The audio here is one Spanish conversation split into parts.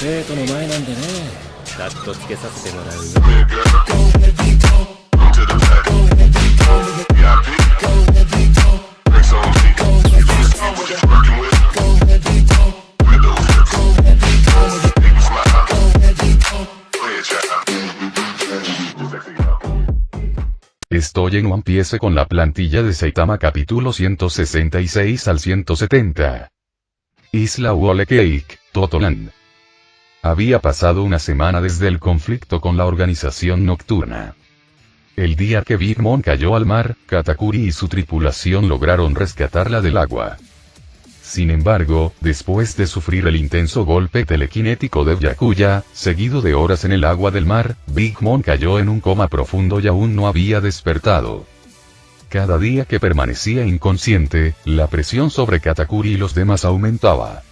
生徒の前なんでね。カットつけさせてもらうよ。Estoy en One Piece con la plantilla de Saitama capítulo 166 al 170. Isla Whole Cake, Totoland. Había pasado una semana desde el conflicto con la organización nocturna. El día que Big Mom cayó al mar, Katakuri y su tripulación lograron rescatarla del agua. Sin embargo, después de sufrir el intenso golpe telequinético de Byakuya, seguido de horas en el agua del mar, Big Mom cayó en un coma profundo y aún no había despertado. Cada día que permanecía inconsciente, la presión sobre Katakuri y los demás aumentaba.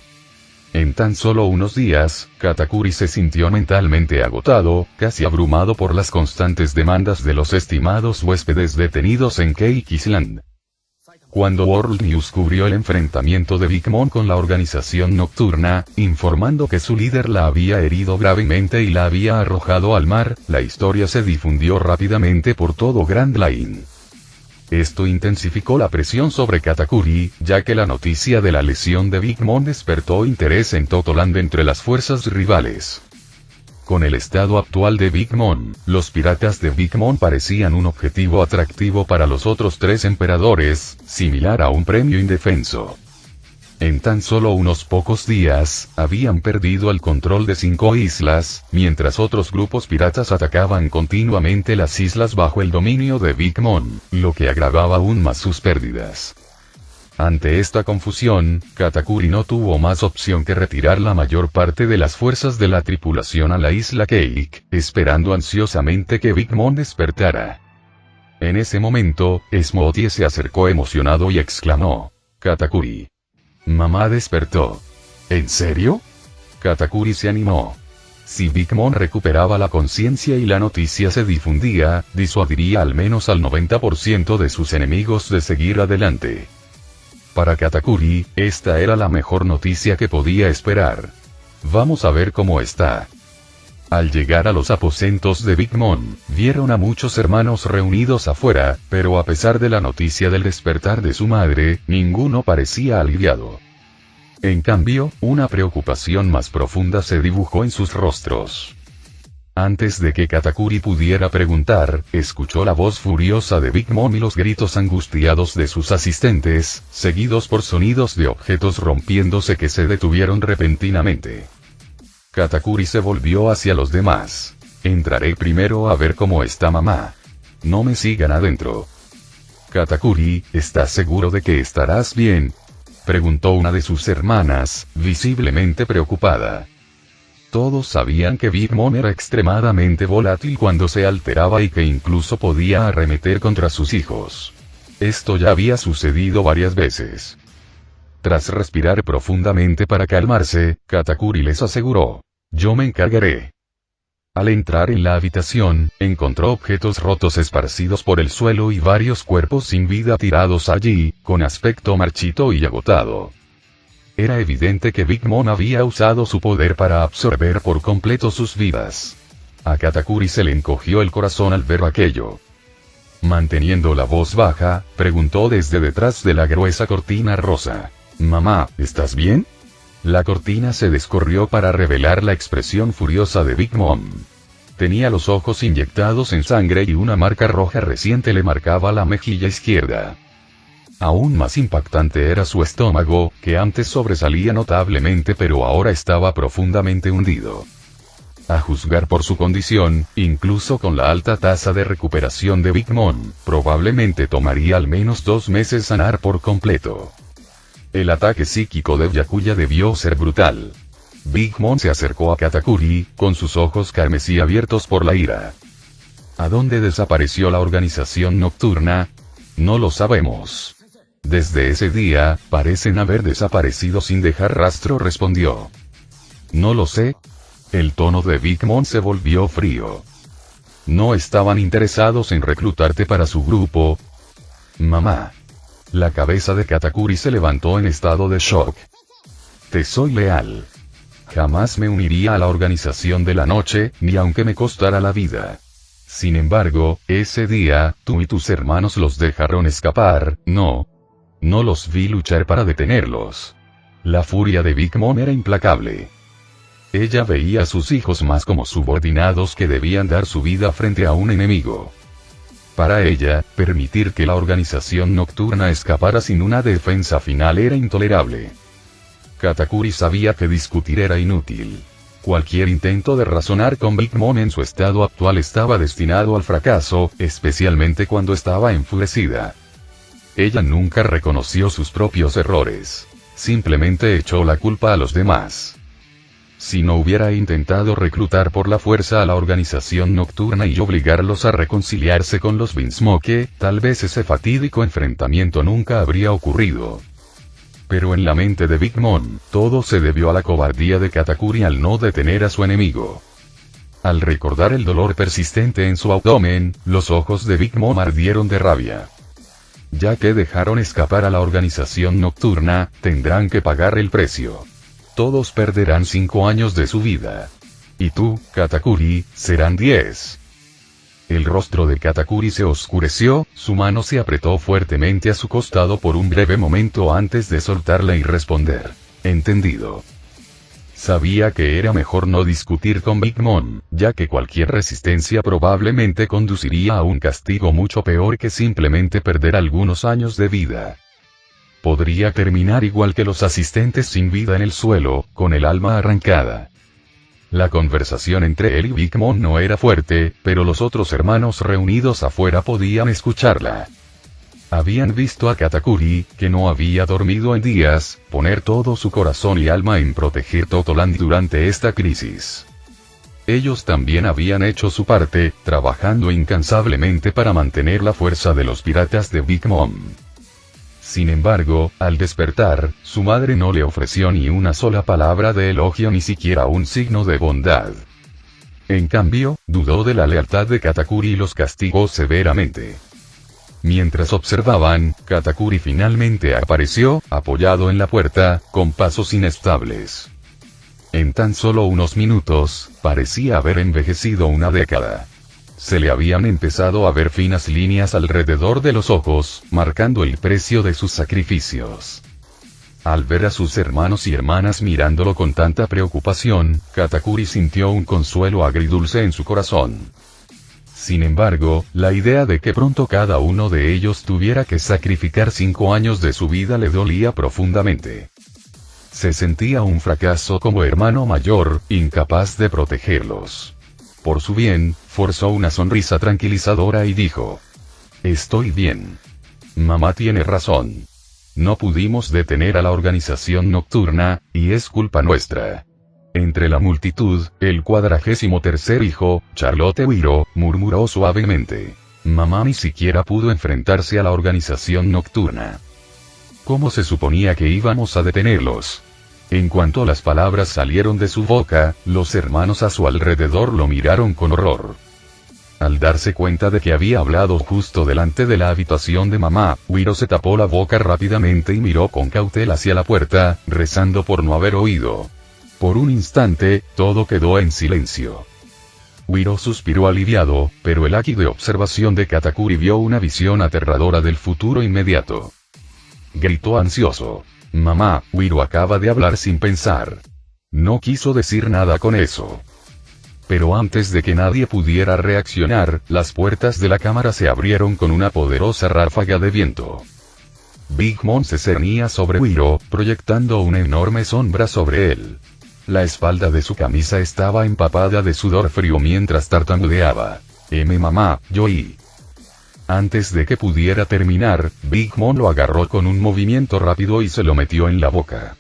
En tan solo unos días, Katakuri se sintió mentalmente agotado, casi abrumado por las constantes demandas de los estimados huéspedes detenidos en Cake Island. Cuando World News cubrió el enfrentamiento de Big Mom con la organización nocturna, informando que su líder la había herido gravemente y la había arrojado al mar, la historia se difundió rápidamente por todo Grand Line. Esto intensificó la presión sobre Katakuri, ya que la noticia de la lesión de Big Mom despertó interés en Totoland entre las fuerzas rivales. Con el estado actual de Big Mom, los piratas de Big Mom parecían un objetivo atractivo para los otros tres emperadores, similar a un premio indefenso. En tan solo unos pocos días, habían perdido el control de 5 islas, mientras otros grupos piratas atacaban continuamente las islas bajo el dominio de Big Mom, lo que agravaba aún más sus pérdidas. Ante esta confusión, Katakuri no tuvo más opción que retirar la mayor parte de las fuerzas de la tripulación a la isla Cake, esperando ansiosamente que Big Mom despertara. En ese momento, Smoothie se acercó emocionado y exclamó: «Katakuri. Mamá despertó». «¿En serio?». Katakuri se animó. Si Big Mom recuperaba la conciencia y la noticia se difundía, disuadiría al menos al 90% de sus enemigos de seguir adelante. Para Katakuri, esta era la mejor noticia que podía esperar. «Vamos a ver cómo está». Al llegar a los aposentos de Big Mom, vieron a muchos hermanos reunidos afuera, pero a pesar de la noticia del despertar de su madre, ninguno parecía aliviado. En cambio, una preocupación más profunda se dibujó en sus rostros. Antes de que Katakuri pudiera preguntar, escuchó la voz furiosa de Big Mom y los gritos angustiados de sus asistentes, seguidos por sonidos de objetos rompiéndose que se detuvieron repentinamente. Katakuri se volvió hacia los demás. «Entraré primero a ver cómo está mamá. No me sigan adentro». «Katakuri, ¿estás seguro de que estarás bien?», preguntó una de sus hermanas, visiblemente preocupada. Todos sabían que Big Mom era extremadamente volátil cuando se alteraba y que incluso podía arremeter contra sus hijos. Esto ya había sucedido varias veces. Tras respirar profundamente para calmarse, Katakuri les aseguró: «Yo me encargaré». Al entrar en la habitación, encontró objetos rotos esparcidos por el suelo y varios cuerpos sin vida tirados allí, con aspecto marchito y agotado. Era evidente que Big Mom había usado su poder para absorber por completo sus vidas. A Katakuri se le encogió el corazón al ver aquello. Manteniendo la voz baja, preguntó desde detrás de la gruesa cortina rosa: «Mamá, ¿estás bien?». La cortina se descorrió para revelar la expresión furiosa de Big Mom. Tenía los ojos inyectados en sangre y una marca roja reciente le marcaba la mejilla izquierda. Aún más impactante era su estómago, que antes sobresalía notablemente pero ahora estaba profundamente hundido. A juzgar por su condición, incluso con la alta tasa de recuperación de Big Mom, probablemente tomaría al menos 2 meses sanar por completo. El ataque psíquico de Byakuya debió ser brutal. Big Mom se acercó a Katakuri, con sus ojos carmesí abiertos por la ira. ¿A dónde desapareció la organización nocturna? No lo sabemos. Desde ese día, parecen haber desaparecido sin dejar rastro, respondió. No lo sé. El tono de Big Mom se volvió frío. ¿No estaban interesados en reclutarte para su grupo? Mamá. La cabeza de Katakuri se levantó en estado de shock. Te soy leal. Jamás me uniría a la organización de la noche, ni aunque me costara la vida. Sin embargo, ese día, tú y tus hermanos los dejaron escapar, ¿no? No los vi luchar para detenerlos. La furia de Big Mom era implacable. Ella veía a sus hijos más como subordinados que debían dar su vida frente a un enemigo. Para ella, permitir que la organización nocturna escapara sin una defensa final era intolerable. Katakuri sabía que discutir era inútil. Cualquier intento de razonar con Big Mom en su estado actual estaba destinado al fracaso, especialmente cuando estaba enfurecida. Ella nunca reconoció sus propios errores. Simplemente echó la culpa a los demás. Si no hubiera intentado reclutar por la fuerza a la organización nocturna y obligarlos a reconciliarse con los Vinsmoke, tal vez ese fatídico enfrentamiento nunca habría ocurrido. Pero en la mente de Big Mom, todo se debió a la cobardía de Katakuri al no detener a su enemigo. Al recordar el dolor persistente en su abdomen, los ojos de Big Mom ardieron de rabia. Ya que dejaron escapar a la organización nocturna, tendrán que pagar el precio. Todos perderán 5 años de su vida. Y tú, Katakuri, serán 10. El rostro de Katakuri se oscureció, su mano se apretó fuertemente a su costado por un breve momento antes de soltarla y responder. Entendido. Sabía que era mejor no discutir con Big Mom, ya que cualquier resistencia probablemente conduciría a un castigo mucho peor que simplemente perder algunos años de vida. Podría terminar igual que los asistentes sin vida en el suelo, con el alma arrancada. La conversación entre él y Big Mom no era fuerte, pero los otros hermanos reunidos afuera podían escucharla. Habían visto a Katakuri, que no había dormido en días, poner todo su corazón y alma en proteger Totoland durante esta crisis. Ellos también habían hecho su parte, trabajando incansablemente para mantener la fuerza de los piratas de Big Mom. Sin embargo, al despertar, su madre no le ofreció ni una sola palabra de elogio ni siquiera un signo de bondad. En cambio, dudó de la lealtad de Katakuri y los castigó severamente. Mientras observaban, Katakuri finalmente apareció, apoyado en la puerta, con pasos inestables. En tan solo unos minutos, parecía haber envejecido una década. Se le habían empezado a ver finas líneas alrededor de los ojos, marcando el precio de sus sacrificios. Al ver a sus hermanos y hermanas mirándolo con tanta preocupación, Katakuri sintió un consuelo agridulce en su corazón. Sin embargo, la idea de que pronto cada uno de ellos tuviera que sacrificar 5 años de su vida le dolía profundamente. Se sentía un fracaso como hermano mayor, incapaz de protegerlos. Por su bien, forzó una sonrisa tranquilizadora y dijo: «Estoy bien. Mamá tiene razón. No pudimos detener a la organización nocturna, y es culpa nuestra». Entre la multitud, el 43º hijo, Charlotte Wiro, murmuró suavemente: «Mamá ni siquiera pudo enfrentarse a la organización nocturna. ¿Cómo se suponía que íbamos a detenerlos?». En cuanto las palabras salieron de su boca, los hermanos a su alrededor lo miraron con horror. Al darse cuenta de que había hablado justo delante de la habitación de mamá, Wiro se tapó la boca rápidamente y miró con cautela hacia la puerta, rezando por no haber oído. Por un instante, todo quedó en silencio. Wiro suspiró aliviado, pero el haki de observación de Katakuri vio una visión aterradora del futuro inmediato. Gritó ansioso: «Mamá, Wiro acaba de hablar sin pensar. No quiso decir nada con eso». Pero antes de que nadie pudiera reaccionar, las puertas de la cámara se abrieron con una poderosa ráfaga de viento. Big Mom se cernía sobre Wiro, proyectando una enorme sombra sobre él. La espalda de su camisa estaba empapada de sudor frío mientras tartamudeaba: mamá, Yoi». Antes de que pudiera terminar, Big Mom lo agarró con un movimiento rápido y se lo metió en la boca.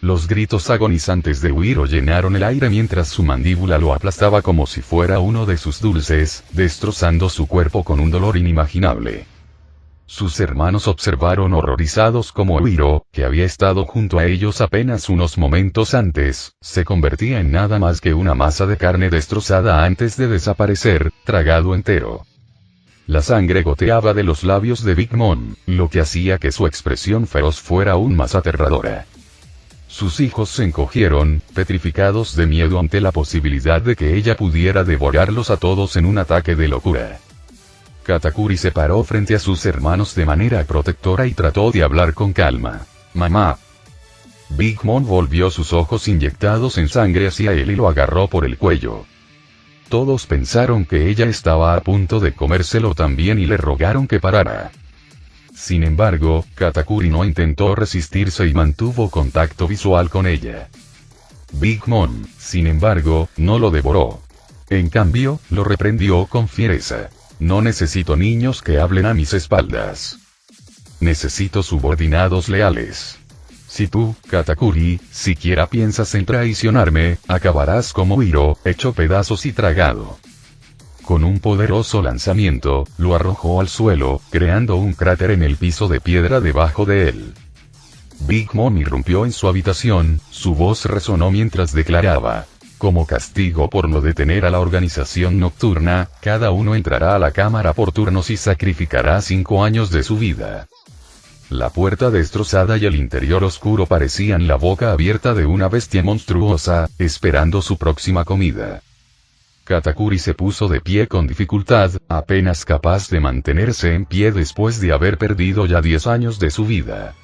Los gritos agonizantes de Wiro llenaron el aire mientras su mandíbula lo aplastaba como si fuera uno de sus dulces, destrozando su cuerpo con un dolor inimaginable. Sus hermanos observaron horrorizados cómo Wiro, que había estado junto a ellos apenas unos momentos antes, se convertía en nada más que una masa de carne destrozada antes de desaparecer, tragado entero. La sangre goteaba de los labios de Big Mom, lo que hacía que su expresión feroz fuera aún más aterradora. Sus hijos se encogieron, petrificados de miedo ante la posibilidad de que ella pudiera devorarlos a todos en un ataque de locura. Katakuri se paró frente a sus hermanos de manera protectora y trató de hablar con calma. «Mamá». Big Mom volvió sus ojos inyectados en sangre hacia él y lo agarró por el cuello. Todos pensaron que ella estaba a punto de comérselo también y le rogaron que parara. Sin embargo, Katakuri no intentó resistirse y mantuvo contacto visual con ella. Big Mom, sin embargo, no lo devoró. En cambio, lo reprendió con fiereza. «No necesito niños que hablen a mis espaldas. Necesito subordinados leales. Si tú, Katakuri, siquiera piensas en traicionarme, acabarás como Hiro, hecho pedazos y tragado». Con un poderoso lanzamiento, lo arrojó al suelo, creando un cráter en el piso de piedra debajo de él. Big Mom irrumpió en su habitación, su voz resonó mientras declaraba: «Como castigo por no detener a la organización nocturna, cada uno entrará a la cámara por turnos y sacrificará 5 años de su vida». La puerta destrozada y el interior oscuro parecían la boca abierta de una bestia monstruosa, esperando su próxima comida. Katakuri se puso de pie con dificultad, apenas capaz de mantenerse en pie después de haber perdido ya 10 años de su vida.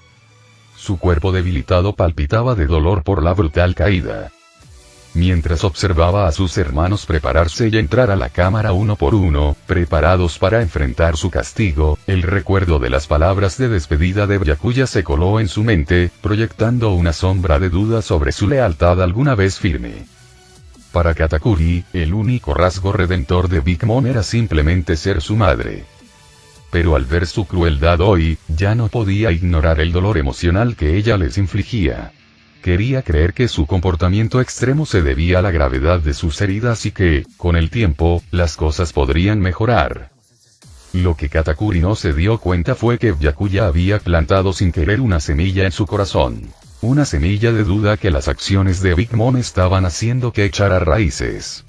Su cuerpo debilitado palpitaba de dolor por la brutal caída. Mientras observaba a sus hermanos prepararse y entrar a la cámara uno por uno, preparados para enfrentar su castigo, el recuerdo de las palabras de despedida de Byakuya se coló en su mente, proyectando una sombra de duda sobre su lealtad alguna vez firme. Para Katakuri, el único rasgo redentor de Big Mom era simplemente ser su madre. Pero al ver su crueldad hoy, ya no podía ignorar el dolor emocional que ella les infligía. Quería creer que su comportamiento extremo se debía a la gravedad de sus heridas y que, con el tiempo, las cosas podrían mejorar. Lo que Katakuri no se dio cuenta fue que Byakuya había plantado sin querer una semilla en su corazón. Una semilla de duda que las acciones de Big Mom estaban haciendo que echara raíces.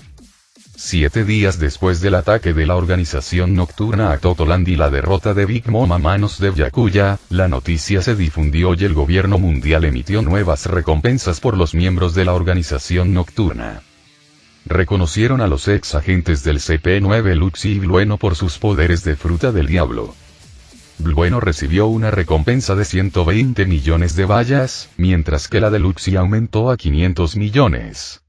7 días después del ataque de la organización nocturna a Totoland y la derrota de Big Mom a manos de Byakuya, la noticia se difundió y el gobierno mundial emitió nuevas recompensas por los miembros de la organización nocturna. Reconocieron a los ex agentes del CP9 Luxi y Blueno por sus poderes de fruta del diablo. Blueno recibió una recompensa de 120 millones de bayas, mientras que la de Luxi aumentó a 500 millones.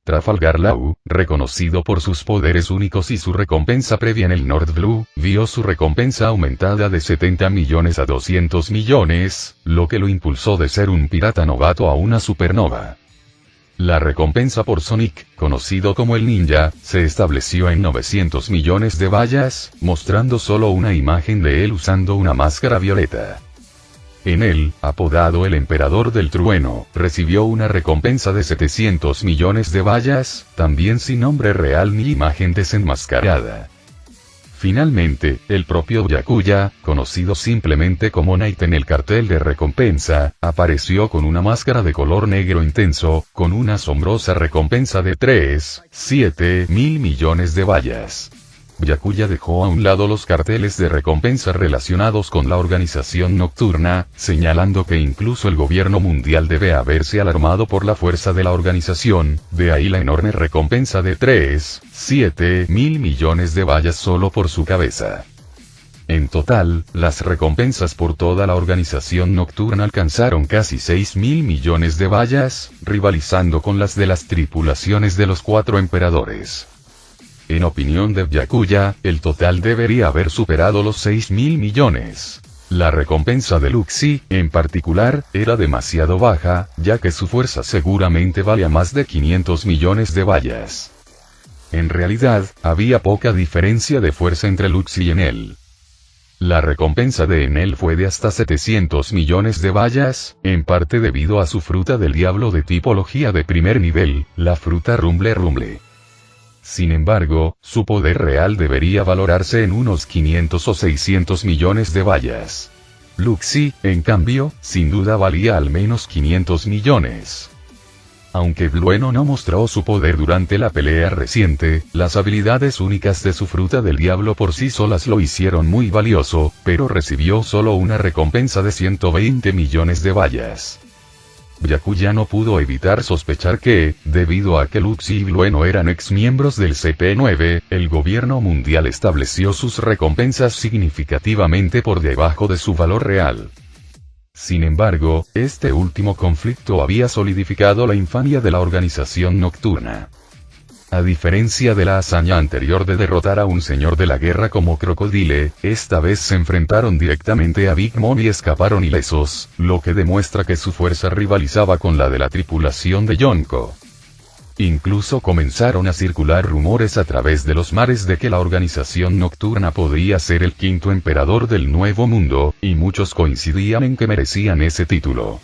Trafalgar Law, reconocido por sus poderes únicos y su recompensa previa en el North Blue, vio su recompensa aumentada de 70 millones a 200 millones, lo que lo impulsó de ser un pirata novato a una supernova. La recompensa por Sonic, conocido como el ninja, se estableció en 900 millones de bayas, mostrando solo una imagen de él usando una máscara violeta. En él, apodado el Emperador del Trueno, recibió una recompensa de 700 millones de bayas, también sin nombre real ni imagen desenmascarada. Finalmente, el propio Byakuya, conocido simplemente como Knight en el cartel de recompensa, apareció con una máscara de color negro intenso, con una asombrosa recompensa de 3,7 mil millones de bayas. Byakuya dejó a un lado los carteles de recompensa relacionados con la organización nocturna, señalando que incluso el gobierno mundial debe haberse alarmado por la fuerza de la organización, de ahí la enorme recompensa de 3,7 mil millones de bayas solo por su cabeza. En total, las recompensas por toda la organización nocturna alcanzaron casi 6 mil millones de bayas, rivalizando con las de las tripulaciones de los 4 emperadores. En opinión de Byakuya, el total debería haber superado los 6 mil millones. La recompensa de Luxi, en particular, era demasiado baja, ya que su fuerza seguramente valía más de 500 millones de bayas. En realidad, había poca diferencia de fuerza entre Luxi y Enel. La recompensa de Enel fue de hasta 700 millones de bayas, en parte debido a su fruta del diablo de tipología de primer nivel, la fruta Rumble Rumble. Sin embargo, su poder real debería valorarse en unos 500 o 600 millones de bayas. Luxi, en cambio, sin duda valía al menos 500 millones. Aunque Blueno no mostró su poder durante la pelea reciente, las habilidades únicas de su fruta del diablo por sí solas lo hicieron muy valioso, pero recibió solo una recompensa de 120 millones de bayas. Byakuya no pudo evitar sospechar que, debido a que Lux y Blue no eran ex-miembros del CP9, el gobierno mundial estableció sus recompensas significativamente por debajo de su valor real. Sin embargo, este último conflicto había solidificado la infamia de la organización nocturna. A diferencia de la hazaña anterior de derrotar a un señor de la guerra como Crocodile, esta vez se enfrentaron directamente a Big Mom y escaparon ilesos, lo que demuestra que su fuerza rivalizaba con la de la tripulación de Yonko. Incluso comenzaron a circular rumores a través de los mares de que la organización nocturna podría ser el quinto emperador del Nuevo Mundo, y muchos coincidían en que merecían ese título.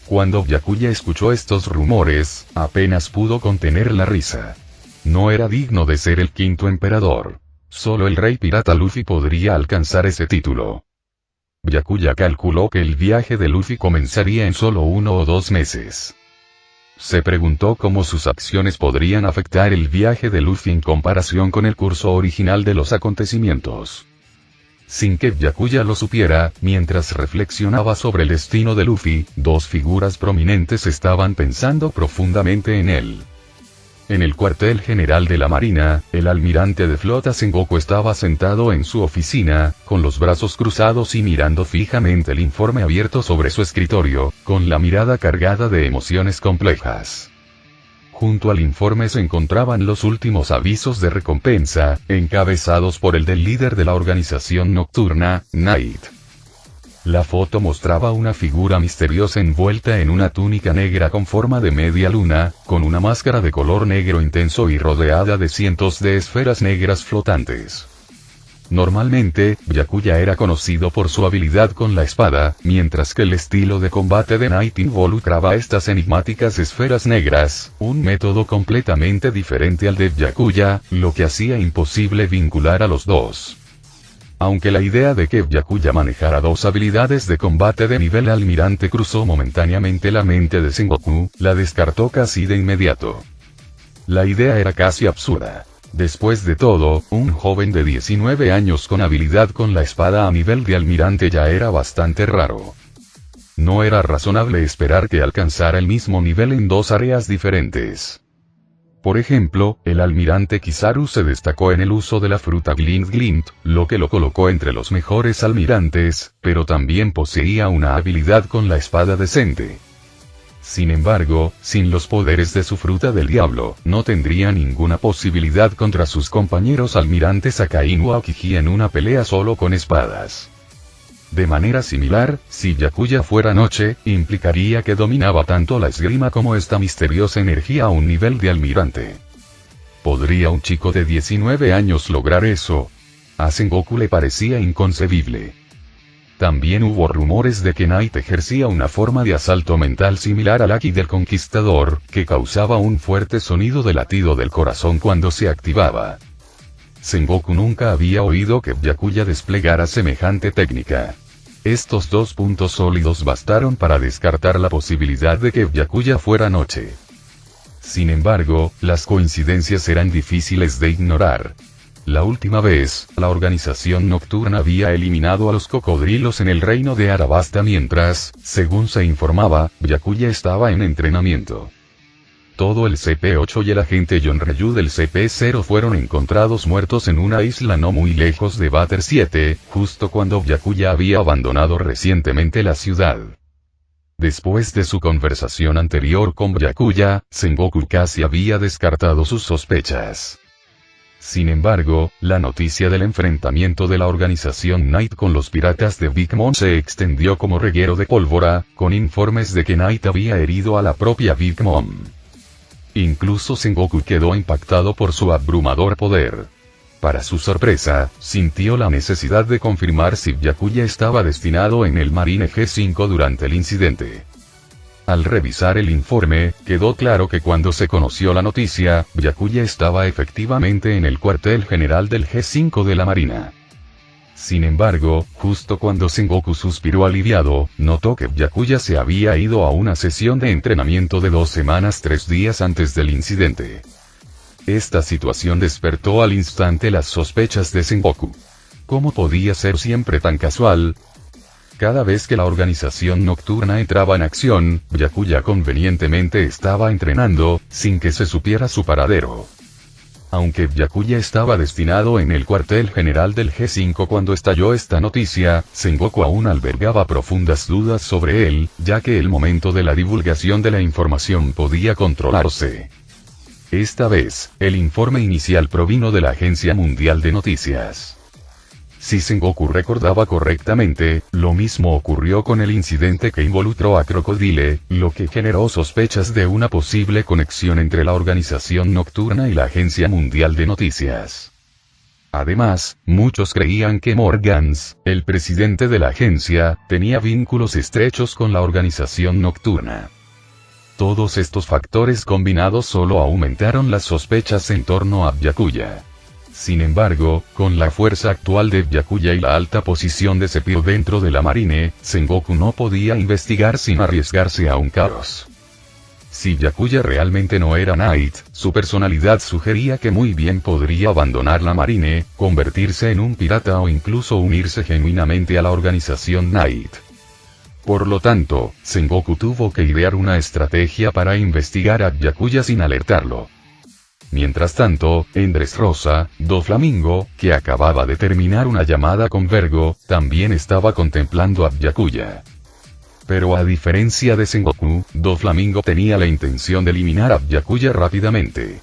Cuando Byakuya escuchó estos rumores, apenas pudo contener la risa. No era digno de ser el quinto emperador. Solo el rey pirata Luffy podría alcanzar ese título. Byakuya calculó que el viaje de Luffy comenzaría en solo 1 o 2 meses. Se preguntó cómo sus acciones podrían afectar el viaje de Luffy en comparación con el curso original de los acontecimientos. Sin que Byakuya lo supiera, mientras reflexionaba sobre el destino de Luffy, dos figuras prominentes estaban pensando profundamente en él. En el cuartel general de la Marina, el almirante de flota Sengoku estaba sentado en su oficina, con los brazos cruzados y mirando fijamente el informe abierto sobre su escritorio, con la mirada cargada de emociones complejas. Junto al informe se encontraban los últimos avisos de recompensa, encabezados por el del líder de la organización nocturna, Knight. La foto mostraba una figura misteriosa envuelta en una túnica negra con forma de media luna, con una máscara de color negro intenso y rodeada de cientos de esferas negras flotantes. Normalmente, Byakuya era conocido por su habilidad con la espada, mientras que el estilo de combate de Knight involucraba estas enigmáticas esferas negras, un método completamente diferente al de Byakuya, lo que hacía imposible vincular a los dos. Aunque la idea de que Byakuya manejara dos habilidades de combate de nivel almirante cruzó momentáneamente la mente de Sengoku, la descartó casi de inmediato. La idea era casi absurda. Después de todo, un joven de 19 años con habilidad con la espada a nivel de almirante ya era bastante raro. No era razonable esperar que alcanzara el mismo nivel en dos áreas diferentes. Por ejemplo, el almirante Kizaru se destacó en el uso de la fruta Glint Glint, lo que lo colocó entre los mejores almirantes, pero también poseía una habilidad con la espada decente. Sin embargo, sin los poderes de su fruta del diablo, no tendría ninguna posibilidad contra sus compañeros almirantes Akainu o Aokiji en una pelea solo con espadas. De manera similar, si Byakuya fuera noche, implicaría que dominaba tanto la esgrima como esta misteriosa energía a un nivel de almirante. ¿Podría un chico de 19 años lograr eso? A Sengoku le parecía inconcebible. También hubo rumores de que Knight ejercía una forma de asalto mental similar al Haki del Conquistador, que causaba un fuerte sonido de latido del corazón cuando se activaba. Sengoku nunca había oído que Byakuya desplegara semejante técnica. Estos dos puntos sólidos bastaron para descartar la posibilidad de que Byakuya fuera noche. Sin embargo, las coincidencias eran difíciles de ignorar. La última vez, la organización nocturna había eliminado a los cocodrilos en el reino de Arabasta mientras, según se informaba, Byakuya estaba en entrenamiento. Todo el CP8 y el agente Yonryu del CP0 fueron encontrados muertos en una isla no muy lejos de Batter 7, justo cuando Byakuya había abandonado recientemente la ciudad. Después de su conversación anterior con Byakuya, Sengoku casi había descartado sus sospechas. Sin embargo, la noticia del enfrentamiento de la organización Knight con los piratas de Big Mom se extendió como reguero de pólvora, con informes de que Knight había herido a la propia Big Mom. Incluso Sengoku quedó impactado por su abrumador poder. Para su sorpresa, sintió la necesidad de confirmar si Byakuya estaba destinado en el Marine G5 durante el incidente. Al revisar el informe, quedó claro que cuando se conoció la noticia, Byakuya estaba efectivamente en el cuartel general del G5 de la Marina. Sin embargo, justo cuando Sengoku suspiró aliviado, notó que Byakuya se había ido a una sesión de entrenamiento de 2 semanas 3 días antes del incidente. Esta situación despertó al instante las sospechas de Sengoku. ¿Cómo podía ser siempre tan casual? cada vez que la organización nocturna entraba en acción, Byakuya convenientemente estaba entrenando, sin que se supiera su paradero. Aunque Byakuya estaba destinado en el cuartel general del G5 cuando estalló esta noticia, Sengoku aún albergaba profundas dudas sobre él, ya que el momento de la divulgación de la información podía controlarse. Esta vez, el informe inicial provino de la Agencia Mundial de Noticias. Si Sengoku recordaba correctamente, lo mismo ocurrió con el incidente que involucró a Crocodile, lo que generó sospechas de una posible conexión entre la organización nocturna y la Agencia Mundial de Noticias. Además, muchos creían que Morgans, el presidente de la agencia, tenía vínculos estrechos con la organización nocturna. Todos estos factores combinados solo aumentaron las sospechas en torno a Byakuya. Sin embargo, con la fuerza actual de Byakuya y la alta posición de Sephiroth dentro de la marine, Sengoku no podía investigar sin arriesgarse a un caos. Si Byakuya realmente no era Knight, su personalidad sugería que muy bien podría abandonar la marine, convertirse en un pirata o incluso unirse genuinamente a la organización Knight. Por lo tanto, Sengoku tuvo que idear una estrategia para investigar a Byakuya sin alertarlo. Mientras tanto, en Dressrosa, Doflamingo, que acababa de terminar una llamada con Vergo, también estaba contemplando a Byakuya. Pero a diferencia de Sengoku, Doflamingo tenía la intención de eliminar a Byakuya rápidamente.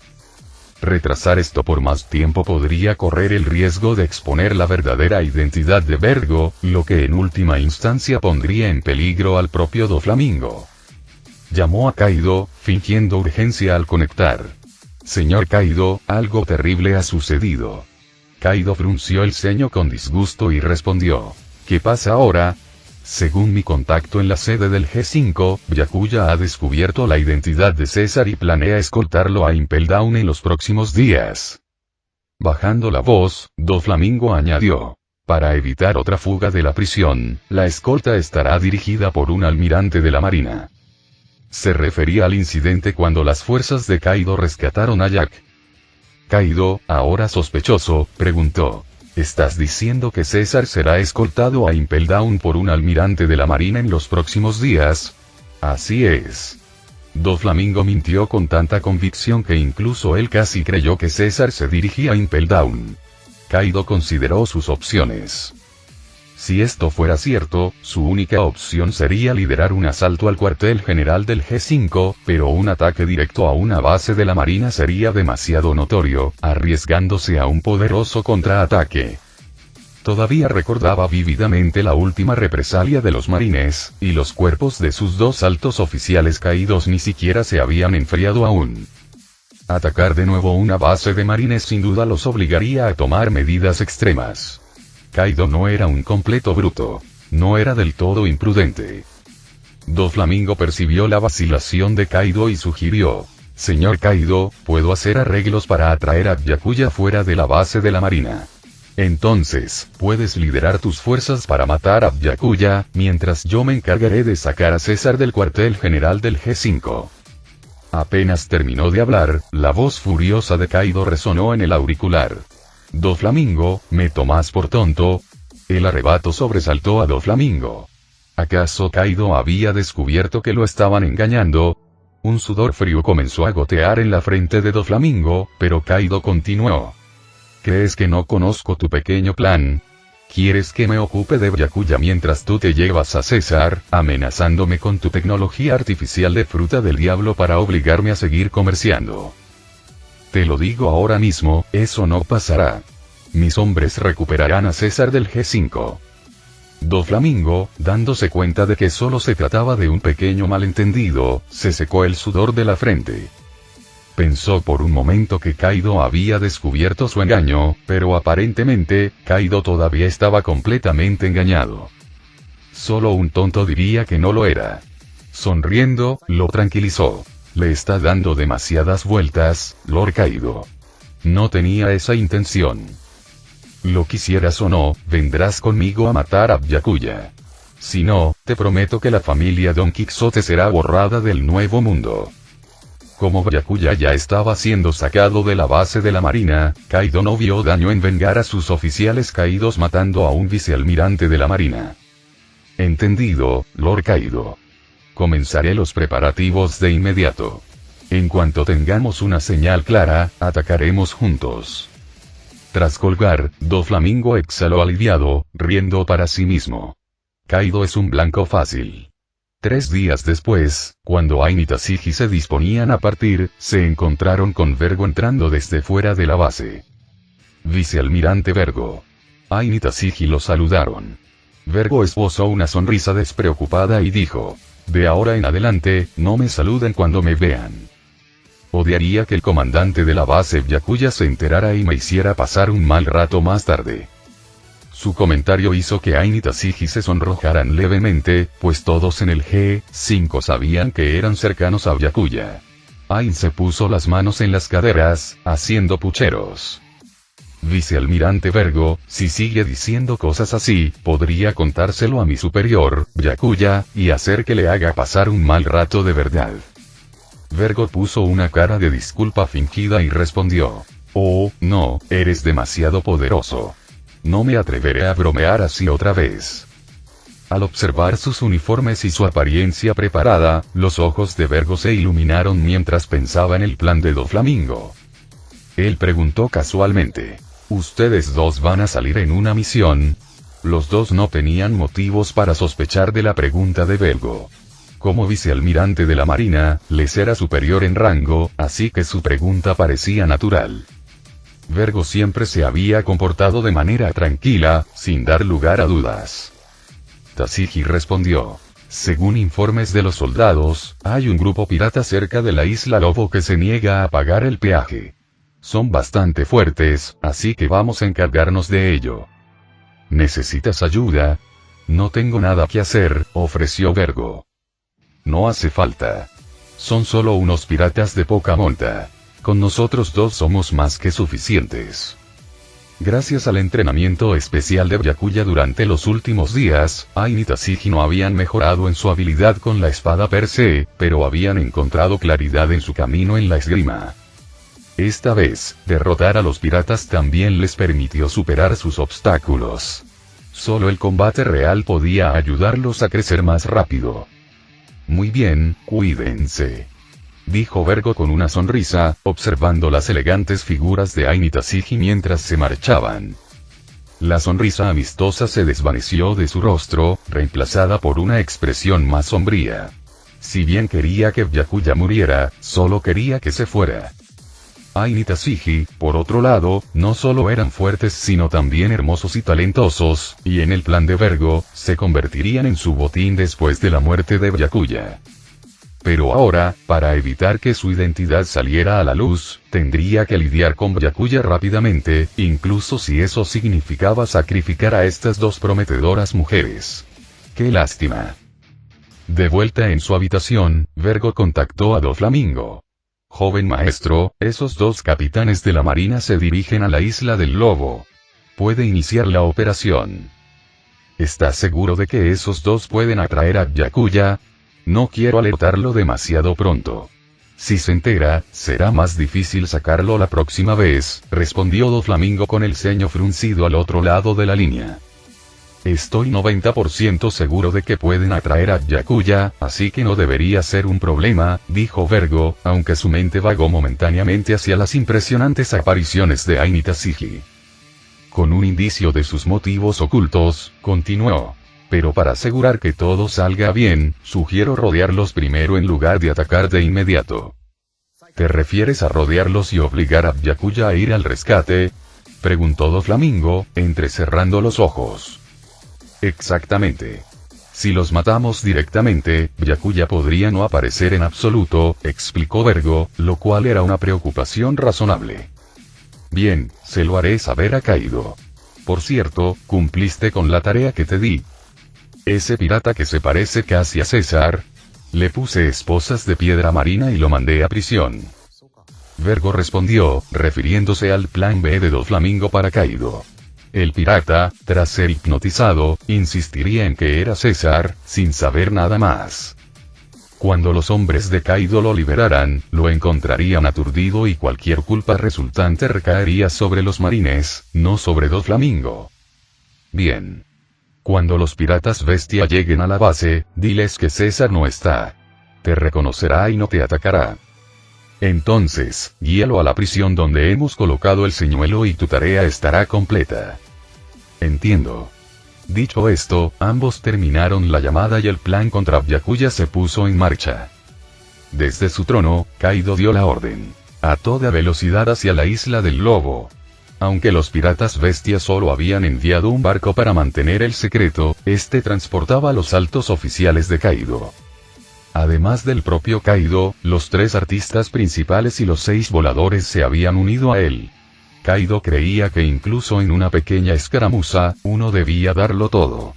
Retrasar esto por más tiempo podría correr el riesgo de exponer la verdadera identidad de Vergo, lo que en última instancia pondría en peligro al propio Doflamingo. Llamó a Kaido, fingiendo urgencia al conectar. Señor Kaido, algo terrible ha sucedido. Kaido frunció el ceño con disgusto y respondió. ¿Qué pasa ahora? Según mi contacto en la sede del G5, Byakuya ha descubierto la identidad de César y planea escoltarlo a Impel Down en los próximos días. Bajando la voz, Doflamingo añadió. Para evitar otra fuga de la prisión, la escolta estará dirigida por un almirante de la marina. Se refería al incidente cuando las fuerzas de Kaido rescataron a Jack. Kaido, ahora sospechoso, preguntó. ¿Estás diciendo que César será escoltado a Impel Down por un almirante de la marina en los próximos días? Así es. Doflamingo mintió con tanta convicción que incluso él casi creyó que César se dirigía a Impel Down. Kaido consideró sus opciones. Si esto fuera cierto, su única opción sería liderar un asalto al cuartel general del G5, pero un ataque directo a una base de la marina sería demasiado notorio, arriesgándose a un poderoso contraataque. Todavía recordaba vívidamente la última represalia de los marines, y los cuerpos de sus dos altos oficiales caídos ni siquiera se habían enfriado aún. Atacar de nuevo una base de marines sin duda los obligaría a tomar medidas extremas. Kaido no era un completo bruto. No era del todo imprudente. Doflamingo percibió la vacilación de Kaido y sugirió. Señor Kaido, puedo hacer arreglos para atraer a Byakuya fuera de la base de la marina. Entonces, puedes liderar tus fuerzas para matar a Byakuya, mientras yo me encargaré de sacar a César del cuartel general del G5. Apenas terminó de hablar, la voz furiosa de Kaido resonó en el auricular. Doflamingo, ¿me tomas por tonto? El arrebato sobresaltó a Doflamingo. ¿Acaso Kaido había descubierto que lo estaban engañando? Un sudor frío comenzó a gotear en la frente de Doflamingo, pero Kaido continuó. ¿Crees que no conozco tu pequeño plan? ¿Quieres que me ocupe de Byakuya mientras tú te llevas a César, amenazándome con tu tecnología artificial de fruta del diablo para obligarme a seguir comerciando? Te lo digo ahora mismo, eso no pasará. Mis hombres recuperarán a César del G5. Doflamingo, dándose cuenta de que solo se trataba de un pequeño malentendido, se secó el sudor de la frente. Pensó por un momento que Kaido había descubierto su engaño, pero aparentemente, Kaido todavía estaba completamente engañado. Solo un tonto diría que no lo era. Sonriendo, lo tranquilizó. Le está dando demasiadas vueltas, Lord Kaido. No tenía esa intención. Lo quisieras o no, vendrás conmigo a matar a Byakuya. Si no, te prometo que la familia Don Quixote será borrada del Nuevo Mundo. Como Byakuya ya estaba siendo sacado de la base de la marina, Kaido no vio daño en vengar a sus oficiales caídos matando a un vicealmirante de la marina. Entendido, Lord Kaido. Comenzaré los preparativos de inmediato. En cuanto tengamos una señal clara, atacaremos juntos. Tras colgar, Doflamingo exhaló aliviado, riendo para sí mismo. Kaido es un blanco fácil. 3 días después, cuando Ain y Tashigi se disponían a partir, se encontraron con Vergo entrando desde fuera de la base. Vicealmirante Vergo. Ain y Tashigi lo saludaron. Vergo esbozó una sonrisa despreocupada y dijo: de ahora en adelante, no me saluden cuando me vean. Odiaría que el comandante de la base Byakuya se enterara y me hiciera pasar un mal rato más tarde. Su comentario hizo que Ain y Tashigi se sonrojaran levemente, pues todos en el G5 sabían que eran cercanos a Byakuya. Ain se puso las manos en las caderas, haciendo pucheros. Vicealmirante Vergo, si sigue diciendo cosas así, podría contárselo a mi superior, Byakuya, y hacer que le haga pasar un mal rato de verdad. Vergo puso una cara de disculpa fingida y respondió: oh, no, eres demasiado poderoso. No me atreveré a bromear así otra vez. Al observar sus uniformes y su apariencia preparada, los ojos de Vergo se iluminaron mientras pensaba en el plan de Doflamingo. Él preguntó casualmente: ¿ustedes dos van a salir en una misión? Los dos no tenían motivos para sospechar de la pregunta de Vergo. Como vicealmirante de la Marina, les era superior en rango, así que su pregunta parecía natural. Vergo siempre se había comportado de manera tranquila, sin dar lugar a dudas. Tashigi respondió: según informes de los soldados, hay un grupo pirata cerca de la isla Lobo que se niega a pagar el peaje. Son bastante fuertes, así que vamos a encargarnos de ello. ¿Necesitas ayuda? No tengo nada que hacer, ofreció Vergo. No hace falta. Son solo unos piratas de poca monta. Con nosotros dos somos más que suficientes. Gracias al entrenamiento especial de Byakuya durante los últimos días, Ain y Tashigi no habían mejorado en su habilidad con la espada per se, pero habían encontrado claridad en su camino en la esgrima. Esta vez, derrotar a los piratas también les permitió superar sus obstáculos. Solo el combate real podía ayudarlos a crecer más rápido. Muy bien, cuídense, dijo Vergo con una sonrisa, observando las elegantes figuras de Ain y Tashigi mientras se marchaban. La sonrisa amistosa se desvaneció de su rostro, reemplazada por una expresión más sombría. Si bien quería que Byakuya muriera, solo quería que se fuera. Ain y Tashigi, por otro lado, no solo eran fuertes sino también hermosos y talentosos, y en el plan de Vergo, se convertirían en su botín después de la muerte de Byakuya. Pero ahora, para evitar que su identidad saliera a la luz, tendría que lidiar con Byakuya rápidamente, incluso si eso significaba sacrificar a estas dos prometedoras mujeres. ¡Qué lástima! De vuelta en su habitación, Vergo contactó a Doflamingo. Joven maestro, esos dos capitanes de la marina se dirigen a la isla del Lobo. Puede iniciar la operación. ¿Estás seguro de que esos dos pueden atraer a Byakuya? No quiero alertarlo demasiado pronto. Si se entera, será más difícil sacarlo la próxima vez, respondió Doflamingo con el ceño fruncido al otro lado de la línea. Estoy 90% seguro de que pueden atraer a Byakuya, así que no debería ser un problema, dijo Vergo, aunque su mente vagó momentáneamente hacia las impresionantes apariciones de Ain y Tashigi. Con un indicio de sus motivos ocultos, continuó. Pero para asegurar que todo salga bien, sugiero rodearlos primero en lugar de atacar de inmediato. ¿Te refieres a rodearlos y obligar a Byakuya a ir al rescate?, preguntó Doflamingo, entrecerrando los ojos. Exactamente. Si los matamos directamente, Byakuya podría no aparecer en absoluto, explicó Vergo, lo cual era una preocupación razonable. Bien, se lo haré saber a Kaido. Por cierto, cumpliste con la tarea que te di. Ese pirata que se parece casi a César. Le puse esposas de piedra marina y lo mandé a prisión. Vergo respondió, refiriéndose al plan B de Doflamingo para Kaido. El pirata, tras ser hipnotizado, insistiría en que era César, sin saber nada más. Cuando los hombres de Kaido lo liberaran, lo encontrarían aturdido y cualquier culpa resultante recaería sobre los marines, no sobre Doflamingo. Bien. Cuando los piratas bestia lleguen a la base, diles que César no está. Te reconocerá y no te atacará. Entonces, guíalo a la prisión donde hemos colocado el señuelo y tu tarea estará completa. Entiendo. Dicho esto, ambos terminaron la llamada y el plan contra Byakuya se puso en marcha. Desde su trono, Kaido dio la orden. A toda velocidad hacia la isla del lobo. Aunque los piratas bestias solo habían enviado un barco para mantener el secreto, este transportaba a los altos oficiales de Kaido. Además del propio Kaido, los 3 artistas principales y los 6 voladores se habían unido a él. Kaido creía que incluso en una pequeña escaramuza, uno debía darlo todo.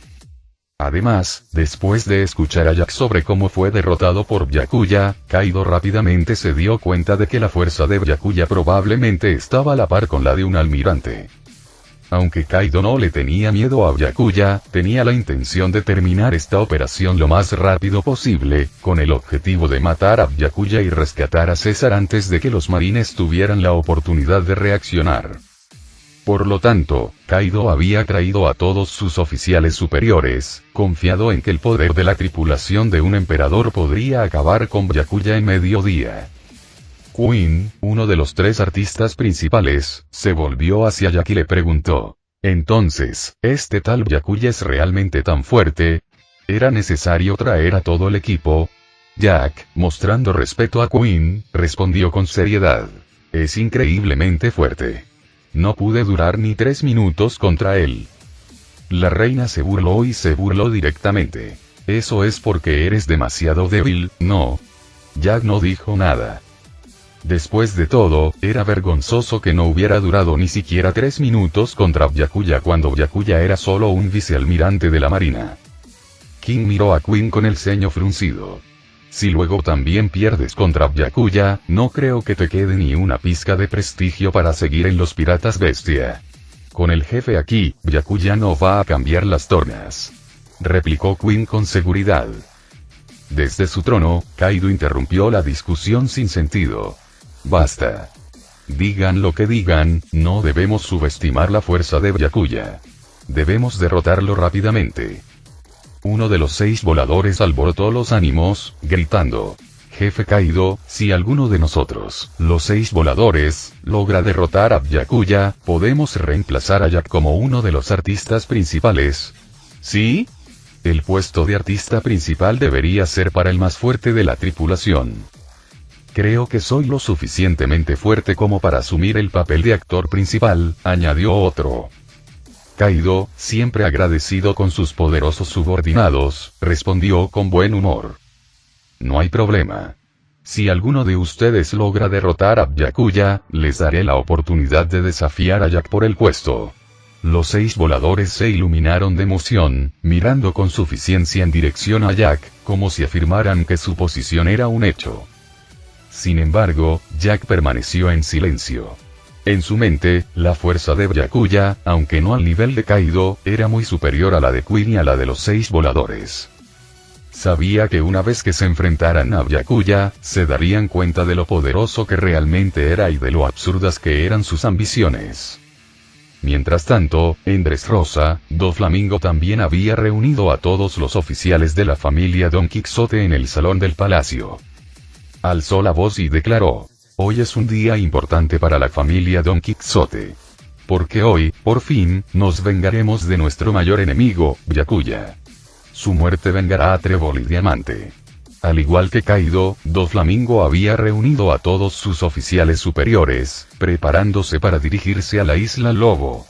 Además, después de escuchar a Jack sobre cómo fue derrotado por Byakuya, Kaido rápidamente se dio cuenta de que la fuerza de Byakuya probablemente estaba a la par con la de un almirante. Aunque Kaido no le tenía miedo a Byakuya, tenía la intención de terminar esta operación lo más rápido posible, con el objetivo de matar a Byakuya y rescatar a César antes de que los marines tuvieran la oportunidad de reaccionar. Por lo tanto, Kaido había traído a todos sus oficiales superiores, confiado en que el poder de la tripulación de un emperador podría acabar con Byakuya en mediodía. Queen, uno de los 3 artistas principales, se volvió hacia Jack y le preguntó: «Entonces, ¿este tal Byakuya es realmente tan fuerte? ¿Era necesario traer a todo el equipo?» Jack, mostrando respeto a Queen, respondió con seriedad: «Es increíblemente fuerte. No pude durar ni 3 minutos contra él». La reina se burló y se burló directamente. «Eso es porque eres demasiado débil, ¿no?» Jack no dijo nada. Después de todo, era vergonzoso que no hubiera durado ni siquiera 3 minutos contra Byakuya cuando Byakuya era solo un vicealmirante de la marina. King miró a Queen con el ceño fruncido. «Si luego también pierdes contra Byakuya, no creo que te quede ni una pizca de prestigio para seguir en los piratas bestia. Con el jefe aquí, Byakuya no va a cambiar las tornas», replicó Queen con seguridad. Desde su trono, Kaido interrumpió la discusión sin sentido. «Basta. Digan lo que digan, no debemos subestimar la fuerza de Byakuya. Debemos derrotarlo rápidamente». Uno de los 6 voladores alborotó los ánimos, gritando: «Jefe Kaido, si alguno de nosotros, los 6 voladores, logra derrotar a Byakuya, podemos reemplazar a Jack como uno de los artistas principales». «¿Sí? El puesto de artista principal debería ser para el más fuerte de la tripulación. Creo que soy lo suficientemente fuerte como para asumir el papel de actor principal», añadió otro. Kaido, siempre agradecido con sus poderosos subordinados, respondió con buen humor: «No hay problema. Si alguno de ustedes logra derrotar a Byakuya, les daré la oportunidad de desafiar a Jack por el puesto». Los 6 voladores se iluminaron de emoción, mirando con suficiencia en dirección a Jack, como si afirmaran que su posición era un hecho. Sin embargo, Jack permaneció en silencio. En su mente, la fuerza de Byakuya, aunque no al nivel de Kaido, era muy superior a la de Queen y a la de los 6 voladores. Sabía que una vez que se enfrentaran a Byakuya, se darían cuenta de lo poderoso que realmente era y de lo absurdas que eran sus ambiciones. Mientras tanto, en Dressrosa, Doflamingo también había reunido a todos los oficiales de la familia Don Quixote en el salón del palacio. Alzó la voz y declaró: «Hoy es un día importante para la familia Don Quixote. Porque hoy, por fin, nos vengaremos de nuestro mayor enemigo, Byakuya. Su muerte vengará a Trébol y Diamante». Al igual que Kaido, Doflamingo había reunido a todos sus oficiales superiores, preparándose para dirigirse a la isla Lobo.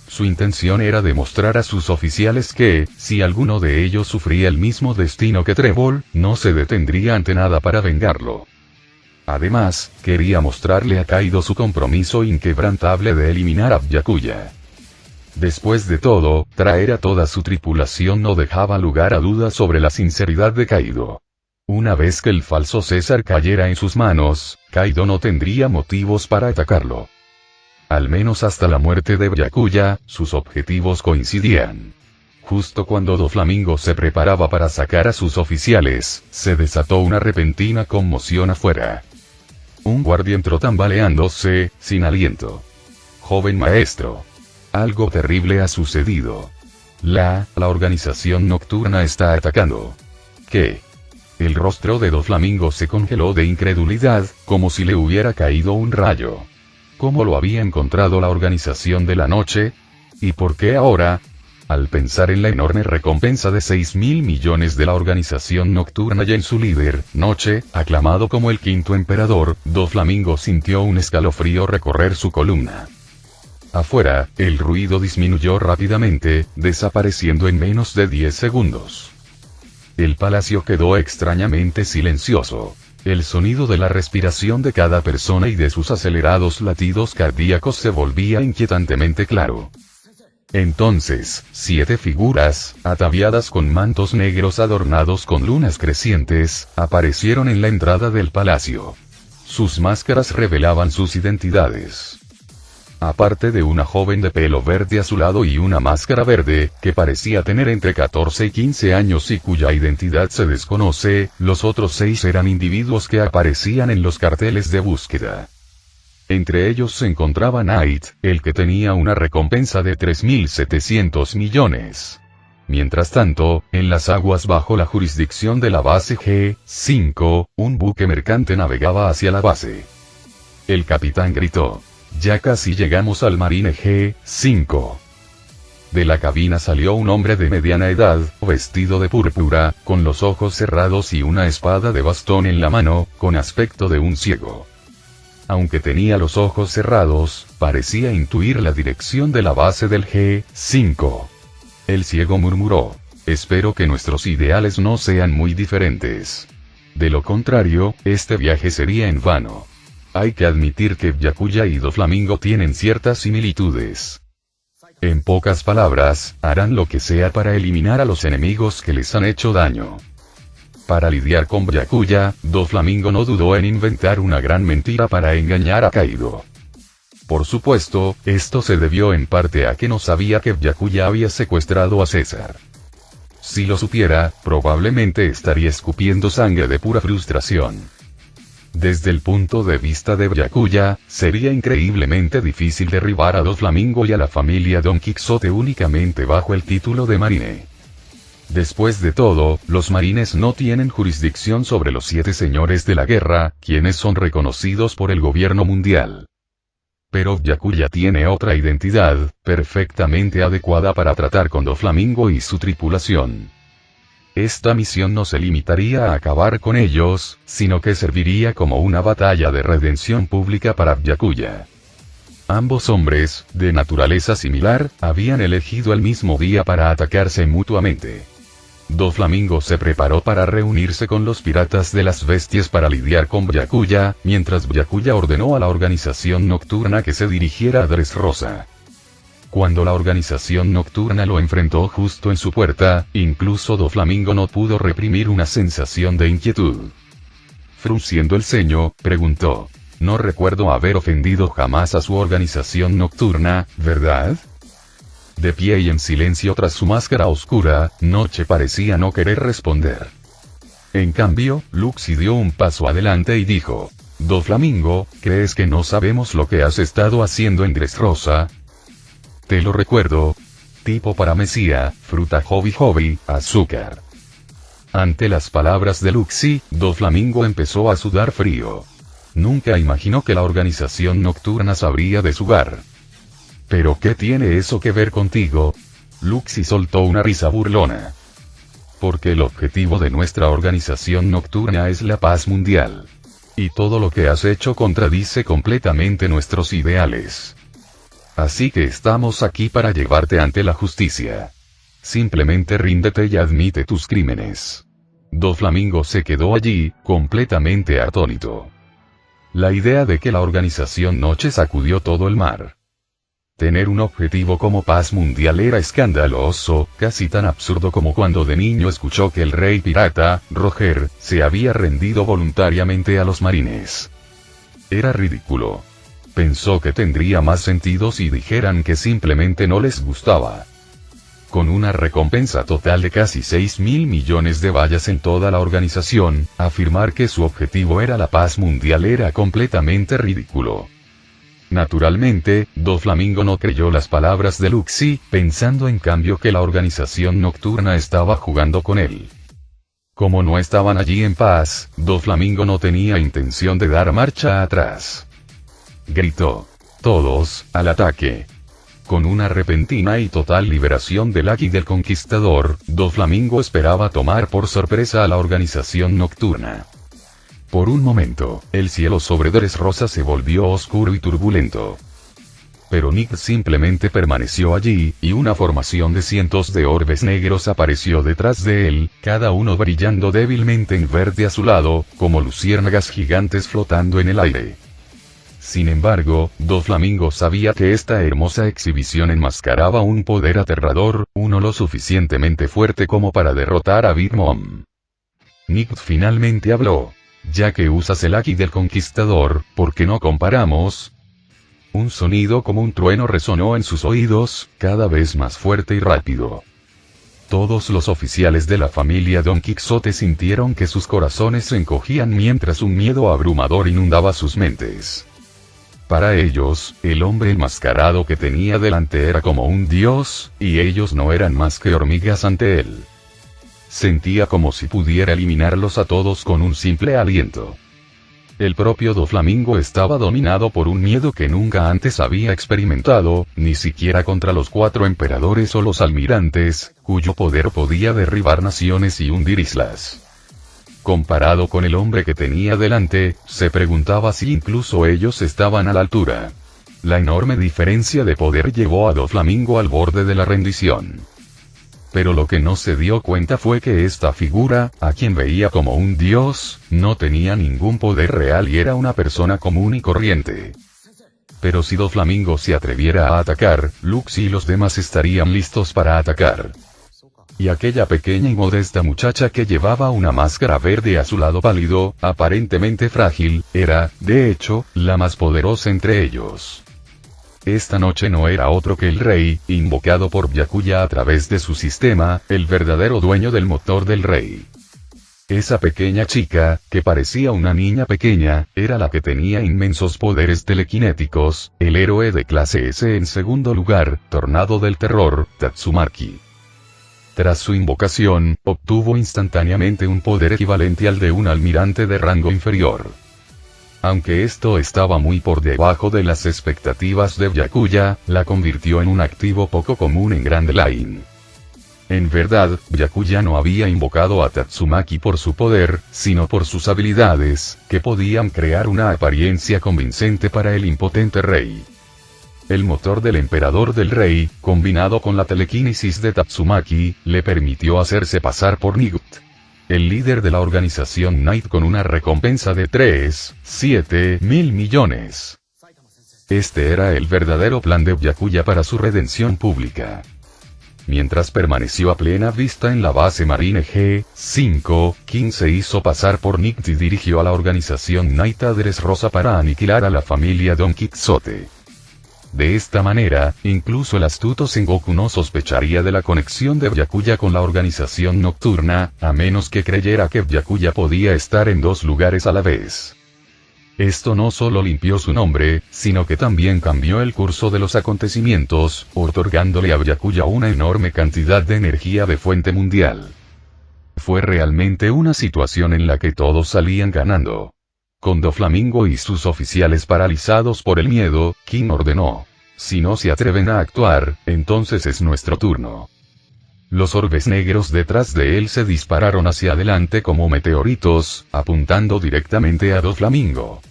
Su intención era demostrar a sus oficiales que, si alguno de ellos sufría el mismo destino que Trébol, no se detendría ante nada para vengarlo. Además, quería mostrarle a Kaido su compromiso inquebrantable de eliminar a Byakuya. Después de todo, traer a toda su tripulación no dejaba lugar a dudas sobre la sinceridad de Kaido. Una vez que el falso César cayera en sus manos, Kaido no tendría motivos para atacarlo. Al menos hasta la muerte de Byakuya, sus objetivos coincidían. Justo cuando Doflamingo se preparaba para sacar a sus oficiales, se desató una repentina conmoción afuera. Un guardia entró tambaleándose, sin aliento. «Joven maestro. Algo terrible ha sucedido». La organización nocturna está atacando. ¿Qué? El rostro de Doflamingo se congeló de incredulidad, como si le hubiera caído un rayo. ¿Cómo lo había encontrado la organización de la noche? ¿Y por qué ahora? Al pensar en la enorme recompensa de 6.000 millones de la organización nocturna y en su líder, Noche, aclamado como el quinto emperador, Doflamingo sintió un escalofrío recorrer su columna. Afuera, el ruido disminuyó rápidamente, desapareciendo en menos de 10 segundos. El palacio quedó extrañamente silencioso. El sonido de la respiración de cada persona y de sus acelerados latidos cardíacos se volvía inquietantemente claro. Entonces, 7 figuras, ataviadas con mantos negros adornados con lunas crecientes, aparecieron en la entrada del palacio. Sus máscaras revelaban sus identidades. Aparte de una joven de pelo verde azulado y una máscara verde, que parecía tener entre 14 y 15 años y cuya identidad se desconoce, los otros 6 eran individuos que aparecían en los carteles de búsqueda. Entre ellos se encontraba Knight, el que tenía una recompensa de 3.700 millones. Mientras tanto, en las aguas bajo la jurisdicción de la base G5, un buque mercante navegaba hacia la base. El capitán gritó: «Ya casi llegamos al Marine G5». De la cabina salió un hombre de mediana edad, vestido de púrpura, con los ojos cerrados y una espada de bastón en la mano, con aspecto de un ciego. Aunque tenía los ojos cerrados, parecía intuir la dirección de la base del G5. El ciego murmuró: «Espero que nuestros ideales no sean muy diferentes. De lo contrario, este viaje sería en vano». Hay que admitir que Byakuya y Doflamingo tienen ciertas similitudes. En pocas palabras, harán lo que sea para eliminar a los enemigos que les han hecho daño. Para lidiar con Byakuya, Doflamingo no dudó en inventar una gran mentira para engañar a Kaido. Por supuesto, esto se debió en parte a que no sabía que Byakuya había secuestrado a César. Si lo supiera, probablemente estaría escupiendo sangre de pura frustración. Desde el punto de vista de Byakuya, sería increíblemente difícil derribar a Doflamingo y a la familia Don Quixote únicamente bajo el título de Marine. Después de todo, los marines no tienen jurisdicción sobre los 7 señores de la guerra, quienes son reconocidos por el gobierno mundial. Pero Byakuya tiene otra identidad, perfectamente adecuada para tratar con Doflamingo y su tripulación. Esta misión no se limitaría a acabar con ellos, sino que serviría como una batalla de redención pública para Byakuya. Ambos hombres, de naturaleza similar, habían elegido el mismo día para atacarse mutuamente. Doflamingo se preparó para reunirse con los piratas de las bestias para lidiar con Byakuya, mientras Byakuya ordenó a la organización nocturna que se dirigiera a Dressrosa. Cuando la organización nocturna lo enfrentó justo en su puerta, incluso Doflamingo no pudo reprimir una sensación de inquietud. Frunciendo el ceño, preguntó: «No recuerdo haber ofendido jamás a su organización nocturna, ¿verdad?». De pie y en silencio tras su máscara oscura, Noche parecía no querer responder. En cambio, Luxi dio un paso adelante y dijo: «Doflamingo, ¿crees que no sabemos lo que has estado haciendo en Dressrosa?». «Te lo recuerdo. Tipo paramesía, fruta hobby, azúcar». Ante las palabras de Luxi, Doflamingo empezó a sudar frío. Nunca imaginó que la organización nocturna sabría de su gar. «¿Pero qué tiene eso que ver contigo?». Luxi soltó una risa burlona. «Porque el objetivo de nuestra organización nocturna es la paz mundial. Y todo lo que has hecho contradice completamente nuestros ideales. Así que estamos aquí para llevarte ante la justicia. Simplemente ríndete y admite tus crímenes». Doflamingo se quedó allí, completamente atónito. La idea de que la organización Noche sacudió todo el mar. Tener un objetivo como paz mundial era escandaloso, casi tan absurdo como cuando de niño escuchó que el rey pirata, Roger, se había rendido voluntariamente a los marines. Era ridículo. Pensó que tendría más sentido si dijeran que simplemente no les gustaba. Con una recompensa total de casi 6.000 millones de vallas en toda la organización, afirmar que su objetivo era la paz mundial era completamente ridículo. Naturalmente, Doflamingo no creyó las palabras de Luxie, pensando en cambio que la organización nocturna estaba jugando con él. Como no estaban allí en paz, Doflamingo no tenía intención de dar marcha atrás. Gritó: «Todos, al ataque». Con una repentina y total liberación del Aki del Conquistador, Doflamingo esperaba tomar por sorpresa a la organización nocturna. Por un momento, el cielo sobre Dressrosa se volvió oscuro y turbulento. Pero Nick simplemente permaneció allí, y una formación de cientos de orbes negros apareció detrás de él, cada uno brillando débilmente en verde a su lado, como luciérnagas gigantes flotando en el aire. Sin embargo, Doflamingo sabía que esta hermosa exhibición enmascaraba un poder aterrador, uno lo suficientemente fuerte como para derrotar a Big Mom. Nick finalmente habló: «Ya que usas el Aki del Conquistador, ¿por qué no comparamos?». Un sonido como un trueno resonó en sus oídos, cada vez más fuerte y rápido. Todos los oficiales de la familia Don Quixote sintieron que sus corazones se encogían mientras un miedo abrumador inundaba sus mentes. Para ellos, el hombre enmascarado que tenía delante era como un dios, y ellos no eran más que hormigas ante él. Sentía como si pudiera eliminarlos a todos con un simple aliento. El propio Doflamingo estaba dominado por un miedo que nunca antes había experimentado, ni siquiera contra los 4 emperadores o los almirantes, cuyo poder podía derribar naciones y hundir islas. Comparado con el hombre que tenía delante, se preguntaba si incluso ellos estaban a la altura. La enorme diferencia de poder llevó a Doflamingo al borde de la rendición. Pero lo que no se dio cuenta fue que esta figura, a quien veía como un dios, no tenía ningún poder real y era una persona común y corriente. Pero si Doflamingo se atreviera a atacar, Luxie y los demás estarían listos para atacar. Y aquella pequeña y modesta muchacha que llevaba una máscara verde a su lado pálido, aparentemente frágil, era, de hecho, la más poderosa entre ellos. Esta noche no era otro que el rey, invocado por Byakuya a través de su sistema, el verdadero dueño del motor del rey. Esa pequeña chica, que parecía una niña pequeña, era la que tenía inmensos poderes telequinéticos, el héroe de clase S en segundo lugar, Tornado del Terror, Tatsumaki. Tras su invocación, obtuvo instantáneamente un poder equivalente al de un almirante de rango inferior. Aunque esto estaba muy por debajo de las expectativas de Byakuya, la convirtió en un activo poco común en Grand Line. En verdad, Byakuya no había invocado a Tatsumaki por su poder, sino por sus habilidades, que podían crear una apariencia convincente para el impotente rey. El motor del emperador del rey, combinado con la telequinesis de Tatsumaki, le permitió hacerse pasar por Nigut, el líder de la organización Knight, con una recompensa de 3.7 mil millones. Este era el verdadero plan de Byakuya para su redención pública. Mientras permaneció a plena vista en la base Marine G5, King se hizo pasar por Nigut y dirigió a la organización Knight a Dressrosa para aniquilar a la familia Don Quixote. De esta manera, incluso el astuto Sengoku no sospecharía de la conexión de Byakuya con la organización nocturna, a menos que creyera que Byakuya podía estar en 2 lugares a la vez. Esto no solo limpió su nombre, sino que también cambió el curso de los acontecimientos, otorgándole a Byakuya una enorme cantidad de energía de fuente mundial. Fue realmente una situación en la que todos salían ganando. Con Doflamingo y sus oficiales paralizados por el miedo, King ordenó: «Si no se atreven a actuar, entonces es nuestro turno». Los orbes negros detrás de él se dispararon hacia adelante como meteoritos, apuntando directamente a Doflamingo.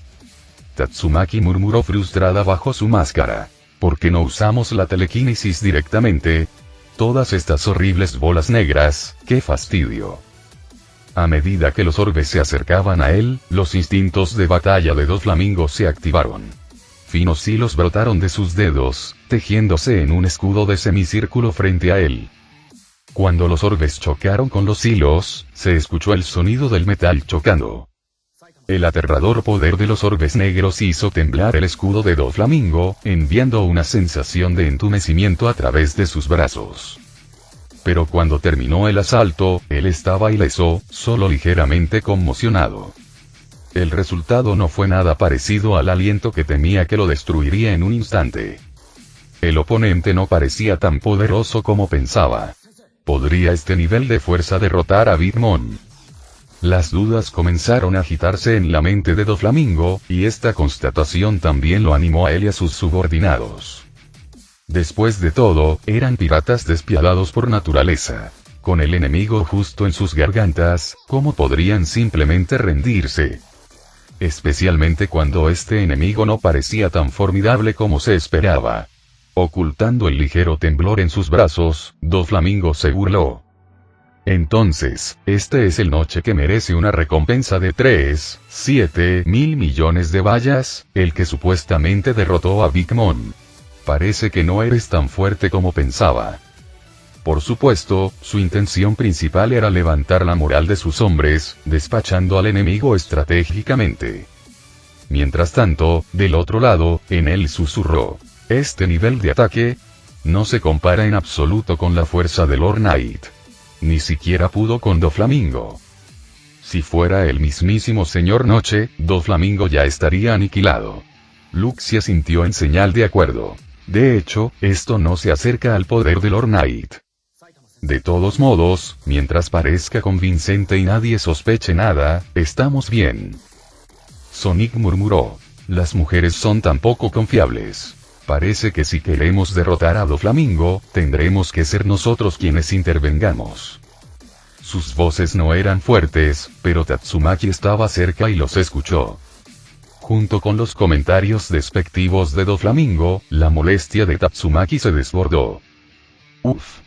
Tatsumaki murmuró frustrada bajo su máscara: «¿Por qué no usamos la telequinesis directamente? Todas estas horribles bolas negras, ¡qué fastidio!». A medida que los orbes se acercaban a él, los instintos de batalla de Doflamingo se activaron. Finos hilos brotaron de sus dedos, tejiéndose en un escudo de semicírculo frente a él. Cuando los orbes chocaron con los hilos, se escuchó el sonido del metal chocando. El aterrador poder de los orbes negros hizo temblar el escudo de Doflamingo, enviando una sensación de entumecimiento a través de sus brazos. Pero cuando terminó el asalto, él estaba ileso, solo ligeramente conmocionado. El resultado no fue nada parecido al aliento que temía que lo destruiría en un instante. El oponente no parecía tan poderoso como pensaba. ¿Podría este nivel de fuerza derrotar a Big Mom? Las dudas comenzaron a agitarse en la mente de Doflamingo, y esta constatación también lo animó a él y a sus subordinados. Después de todo, eran piratas despiadados por naturaleza. Con el enemigo justo en sus gargantas, ¿cómo podrían simplemente rendirse? Especialmente cuando este enemigo no parecía tan formidable como se esperaba. Ocultando el ligero temblor en sus brazos, Doflamingo se burló. Entonces, este es el noche que merece una recompensa de 7 mil millones de bayas, el que supuestamente derrotó a Big Mom. Parece que no eres tan fuerte como pensaba. Por supuesto, su intención principal era levantar la moral de sus hombres, despachando al enemigo estratégicamente. Mientras tanto, del otro lado, en él susurró. Este nivel de ataque no se compara en absoluto con la fuerza de Lord Knight. Ni siquiera pudo con Doflamingo. Si fuera el mismísimo Señor Noche, Doflamingo ya estaría aniquilado. Luxia sintió en señal de acuerdo. De hecho, esto no se acerca al poder de Lord Knight. De todos modos, mientras parezca convincente y nadie sospeche nada, estamos bien. Sonic murmuró. Las mujeres son tan poco confiables. Parece que si queremos derrotar a Doflamingo, tendremos que ser nosotros quienes intervengamos. Sus voces no eran fuertes, pero Tatsumaki estaba cerca y los escuchó. Junto con los comentarios despectivos de Doflamingo, la molestia de Tatsumaki se desbordó. Uf.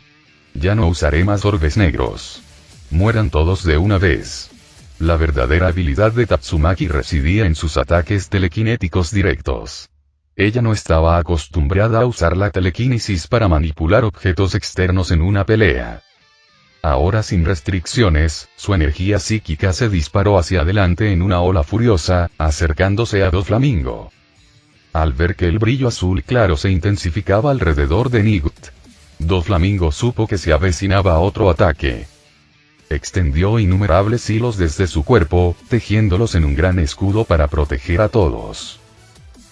Ya no usaré más orbes negros. Mueran todos de una vez. La verdadera habilidad de Tatsumaki residía en sus ataques telequinéticos directos. Ella no estaba acostumbrada a usar la telequinesis para manipular objetos externos en una pelea. Ahora sin restricciones, su energía psíquica se disparó hacia adelante en una ola furiosa, acercándose a Doflamingo. Al ver que el brillo azul claro se intensificaba alrededor de Nigut, Doflamingo supo que se avecinaba otro ataque. Extendió innumerables hilos desde su cuerpo, tejiéndolos en un gran escudo para proteger a todos.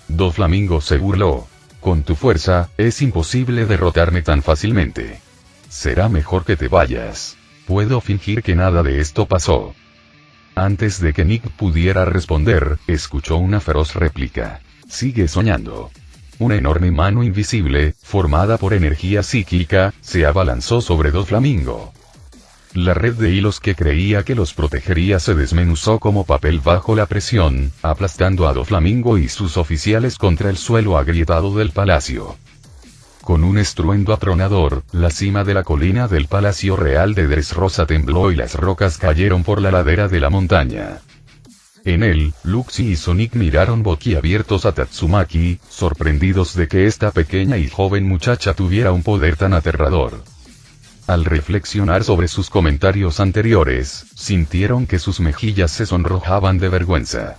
Doflamingo se burló. Con tu fuerza, es imposible derrotarme tan fácilmente. Será mejor que te vayas. Puedo fingir que nada de esto pasó. Antes de que Nick pudiera responder, escuchó una feroz réplica. Sigue soñando. Una enorme mano invisible, formada por energía psíquica, se abalanzó sobre Doflamingo. La red de hilos que creía que los protegería se desmenuzó como papel bajo la presión, aplastando a Doflamingo y sus oficiales contra el suelo agrietado del palacio. Con un estruendo atronador, la cima de la colina del Palacio Real de Dressrosa tembló y las rocas cayeron por la ladera de la montaña. En él, Luxie y Sonic miraron boquiabiertos a Tatsumaki, sorprendidos de que esta pequeña y joven muchacha tuviera un poder tan aterrador. Al reflexionar sobre sus comentarios anteriores, sintieron que sus mejillas se sonrojaban de vergüenza.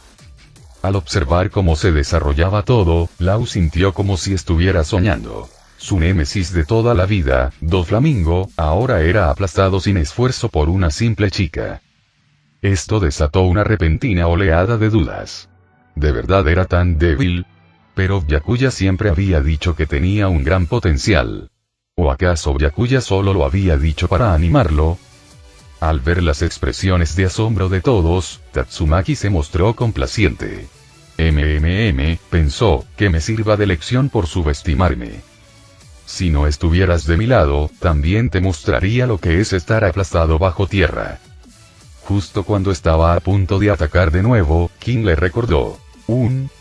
Al observar cómo se desarrollaba todo, Lau sintió como si estuviera soñando. Su némesis de toda la vida, Doflamingo, ahora era aplastado sin esfuerzo por una simple chica. Esto desató una repentina oleada de dudas. ¿De verdad era tan débil? Pero Byakuya siempre había dicho que tenía un gran potencial. ¿O acaso Byakuya solo lo había dicho para animarlo? Al ver las expresiones de asombro de todos, Tatsumaki se mostró complaciente. Pensó, que me sirva de lección por subestimarme. Si no estuvieras de mi lado, también te mostraría lo que es estar aplastado bajo tierra. Justo cuando estaba a punto de atacar de nuevo, King le recordó.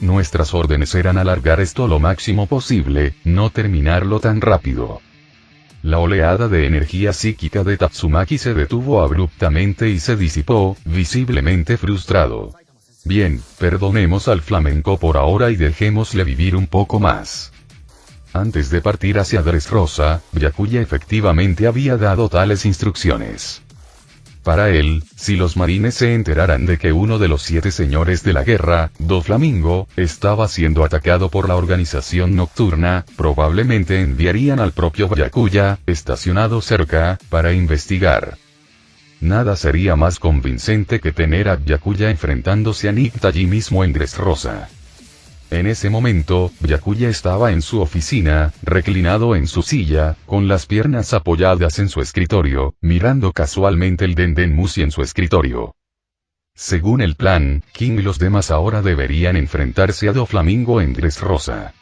Nuestras órdenes eran alargar esto lo máximo posible, no terminarlo tan rápido. La oleada de energía psíquica de Tatsumaki se detuvo abruptamente y se disipó, visiblemente frustrado. Bien, perdonemos al flamenco por ahora y dejémosle vivir un poco más. Antes de partir hacia Dressrosa, Byakuya efectivamente había dado tales instrucciones. Para él, si los marines se enteraran de que uno de los 7 señores de la guerra, Doflamingo, estaba siendo atacado por la organización nocturna, probablemente enviarían al propio Byakuya, estacionado cerca, para investigar. Nada sería más convincente que tener a Byakuya enfrentándose a Nikta allí mismo en Dressrosa. En ese momento, Byakuya estaba en su oficina, reclinado en su silla, con las piernas apoyadas en su escritorio, mirando casualmente el Dendenmushi en su escritorio. Según el plan, King y los demás ahora deberían enfrentarse a Doflamingo en Dressrosa.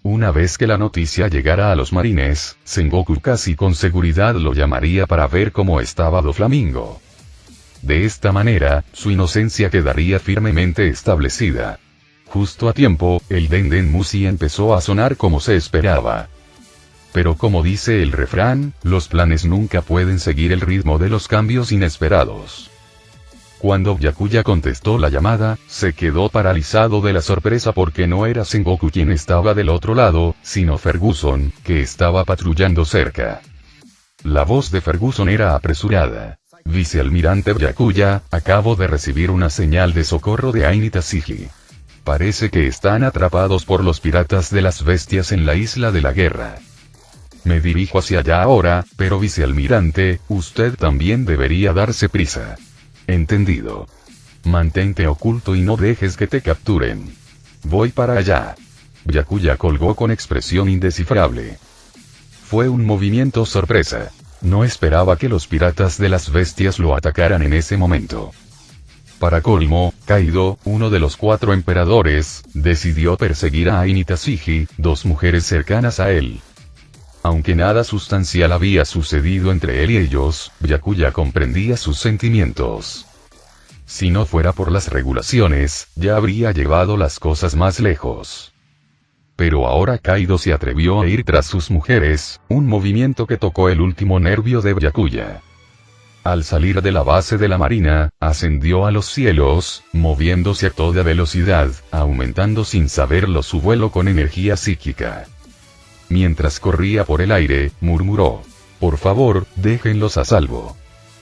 Una vez que la noticia llegara a los marines, Sengoku casi con seguridad lo llamaría para ver cómo estaba Doflamingo. De esta manera, su inocencia quedaría firmemente establecida. Justo a tiempo, el Dendenmushi empezó a sonar como se esperaba. Pero como dice el refrán, los planes nunca pueden seguir el ritmo de los cambios inesperados. Cuando Byakuya contestó la llamada, se quedó paralizado de la sorpresa porque no era Sengoku quien estaba del otro lado, sino Ferguson, que estaba patrullando cerca. La voz de Ferguson era apresurada. Vicealmirante Byakuya, acabo de recibir una señal de socorro de Ain y Tashigi. Parece que están atrapados por los piratas de las bestias en la isla de la guerra. Me dirijo hacia allá ahora, pero vicealmirante, usted también debería darse prisa. Entendido. Mantente oculto y no dejes que te capturen. Voy para allá. Byakuya colgó con expresión indescifrable. Fue un movimiento sorpresa. No esperaba que los piratas de las bestias lo atacaran en ese momento. Para colmo, Kaido, uno de los 4 emperadores, decidió perseguir a Ain y Tashigi, 2 mujeres cercanas a él. Aunque nada sustancial había sucedido entre él y ellos, Byakuya comprendía sus sentimientos. Si no fuera por las regulaciones, ya habría llevado las cosas más lejos. Pero ahora Kaido se atrevió a ir tras sus mujeres, un movimiento que tocó el último nervio de Byakuya. Al salir de la base de la marina, ascendió a los cielos, moviéndose a toda velocidad, aumentando sin saberlo su vuelo con energía psíquica. Mientras corría por el aire, murmuró: por favor, déjenlos a salvo.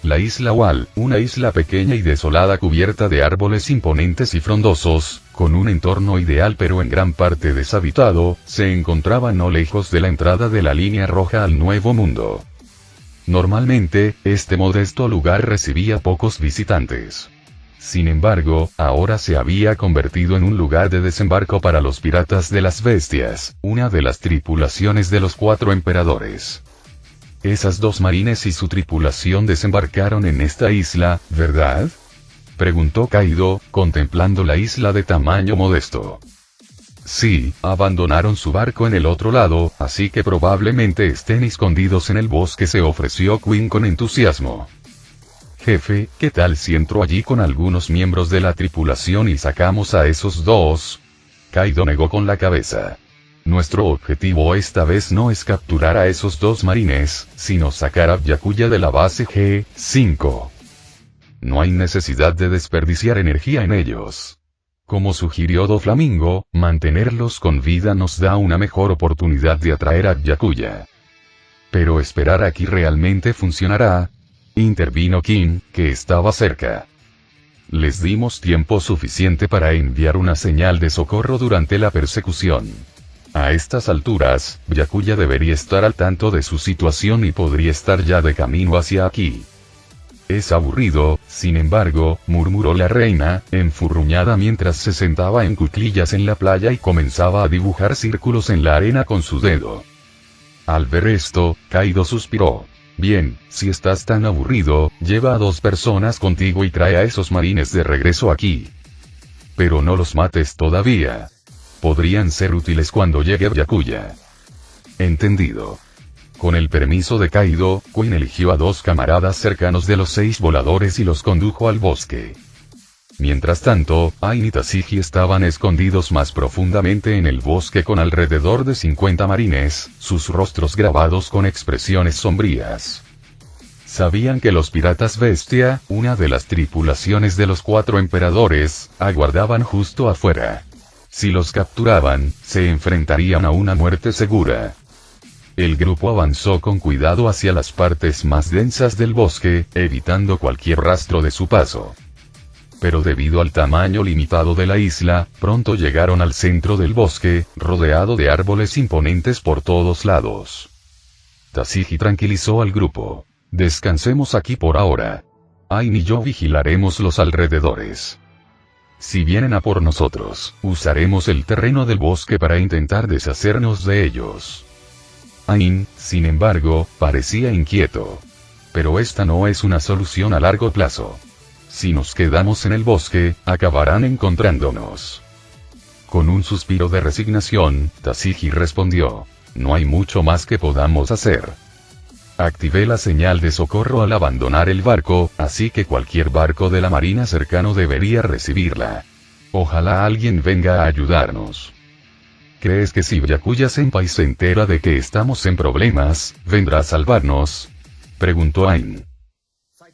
La isla Wal, una isla pequeña y desolada cubierta de árboles imponentes y frondosos, con un entorno ideal pero en gran parte deshabitado, se encontraba no lejos de la entrada de la línea roja al Nuevo Mundo. Normalmente, este modesto lugar recibía pocos visitantes. Sin embargo, ahora se había convertido en un lugar de desembarco para los piratas de las bestias, una de las tripulaciones de los 4 emperadores. Esas 2 marines y su tripulación desembarcaron en esta isla, ¿verdad?, preguntó Kaido, contemplando la isla de tamaño modesto. Sí, abandonaron su barco en el otro lado, así que probablemente estén escondidos en el bosque, se ofreció Queen con entusiasmo. Jefe, ¿qué tal si entro allí con algunos miembros de la tripulación y sacamos a esos 2? Kaido negó con la cabeza. Nuestro objetivo esta vez no es capturar a esos 2 marines, sino sacar a Byakuya de la base G5. No hay necesidad de desperdiciar energía en ellos. Como sugirió Doflamingo, mantenerlos con vida nos da una mejor oportunidad de atraer a Byakuya. Pero esperar aquí realmente funcionará, intervino King, que estaba cerca. Les dimos tiempo suficiente para enviar una señal de socorro durante la persecución. A estas alturas, Byakuya debería estar al tanto de su situación y podría estar ya de camino hacia aquí. Es aburrido, sin embargo, murmuró la reina, enfurruñada mientras se sentaba en cuclillas en la playa y comenzaba a dibujar círculos en la arena con su dedo. Al ver esto, Kaido suspiró. Bien, si estás tan aburrido, lleva a 2 personas contigo y trae a esos marines de regreso aquí. Pero no los mates todavía. Podrían ser útiles cuando llegue Byakuya. Entendido. Con el permiso de Kaido, Queen eligió a 2 camaradas cercanos de los 6 voladores y los condujo al bosque. Mientras tanto, Ain y Tashigi estaban escondidos más profundamente en el bosque con alrededor de 50 marines, sus rostros grabados con expresiones sombrías. Sabían que los piratas bestia, una de las tripulaciones de los 4 emperadores, aguardaban justo afuera. Si los capturaban, se enfrentarían a una muerte segura. El grupo avanzó con cuidado hacia las partes más densas del bosque, evitando cualquier rastro de su paso. Pero debido al tamaño limitado de la isla, pronto llegaron al centro del bosque, rodeado de árboles imponentes por todos lados. Tashigi tranquilizó al grupo. Descansemos aquí por ahora. Ain y yo vigilaremos los alrededores. Si vienen a por nosotros, usaremos el terreno del bosque para intentar deshacernos de ellos. Ain, sin embargo, parecía inquieto. Pero esta no es una solución a largo plazo. Si nos quedamos en el bosque, acabarán encontrándonos. Con un suspiro de resignación, Tashigi respondió: no hay mucho más que podamos hacer. Activé la señal de socorro al abandonar el barco, así que cualquier barco de la marina cercano debería recibirla. Ojalá alguien venga a ayudarnos. ¿Crees que si Byakuya-senpai se entera de que estamos en problemas, vendrá a salvarnos?, preguntó Ain.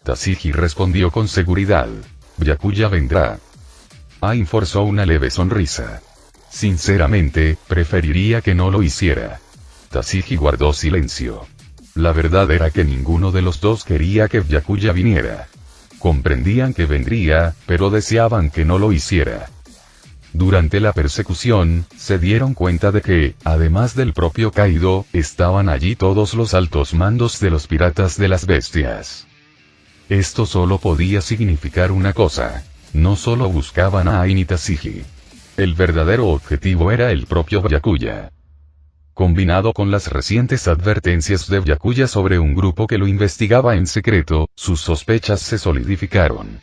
Tashigi respondió con seguridad: Byakuya vendrá. Ain forzó una leve sonrisa. Sinceramente, preferiría que no lo hiciera. Tashigi guardó silencio. La verdad era que ninguno de los dos quería que Byakuya viniera. Comprendían que vendría, pero deseaban que no lo hiciera. Durante la persecución, se dieron cuenta de que, además del propio Kaido, estaban allí todos los altos mandos de los piratas de las bestias. Esto solo podía significar una cosa: no solo buscaban a Ain y Tashigi. El verdadero objetivo era el propio Byakuya. Combinado con las recientes advertencias de Byakuya sobre un grupo que lo investigaba en secreto, sus sospechas se solidificaron.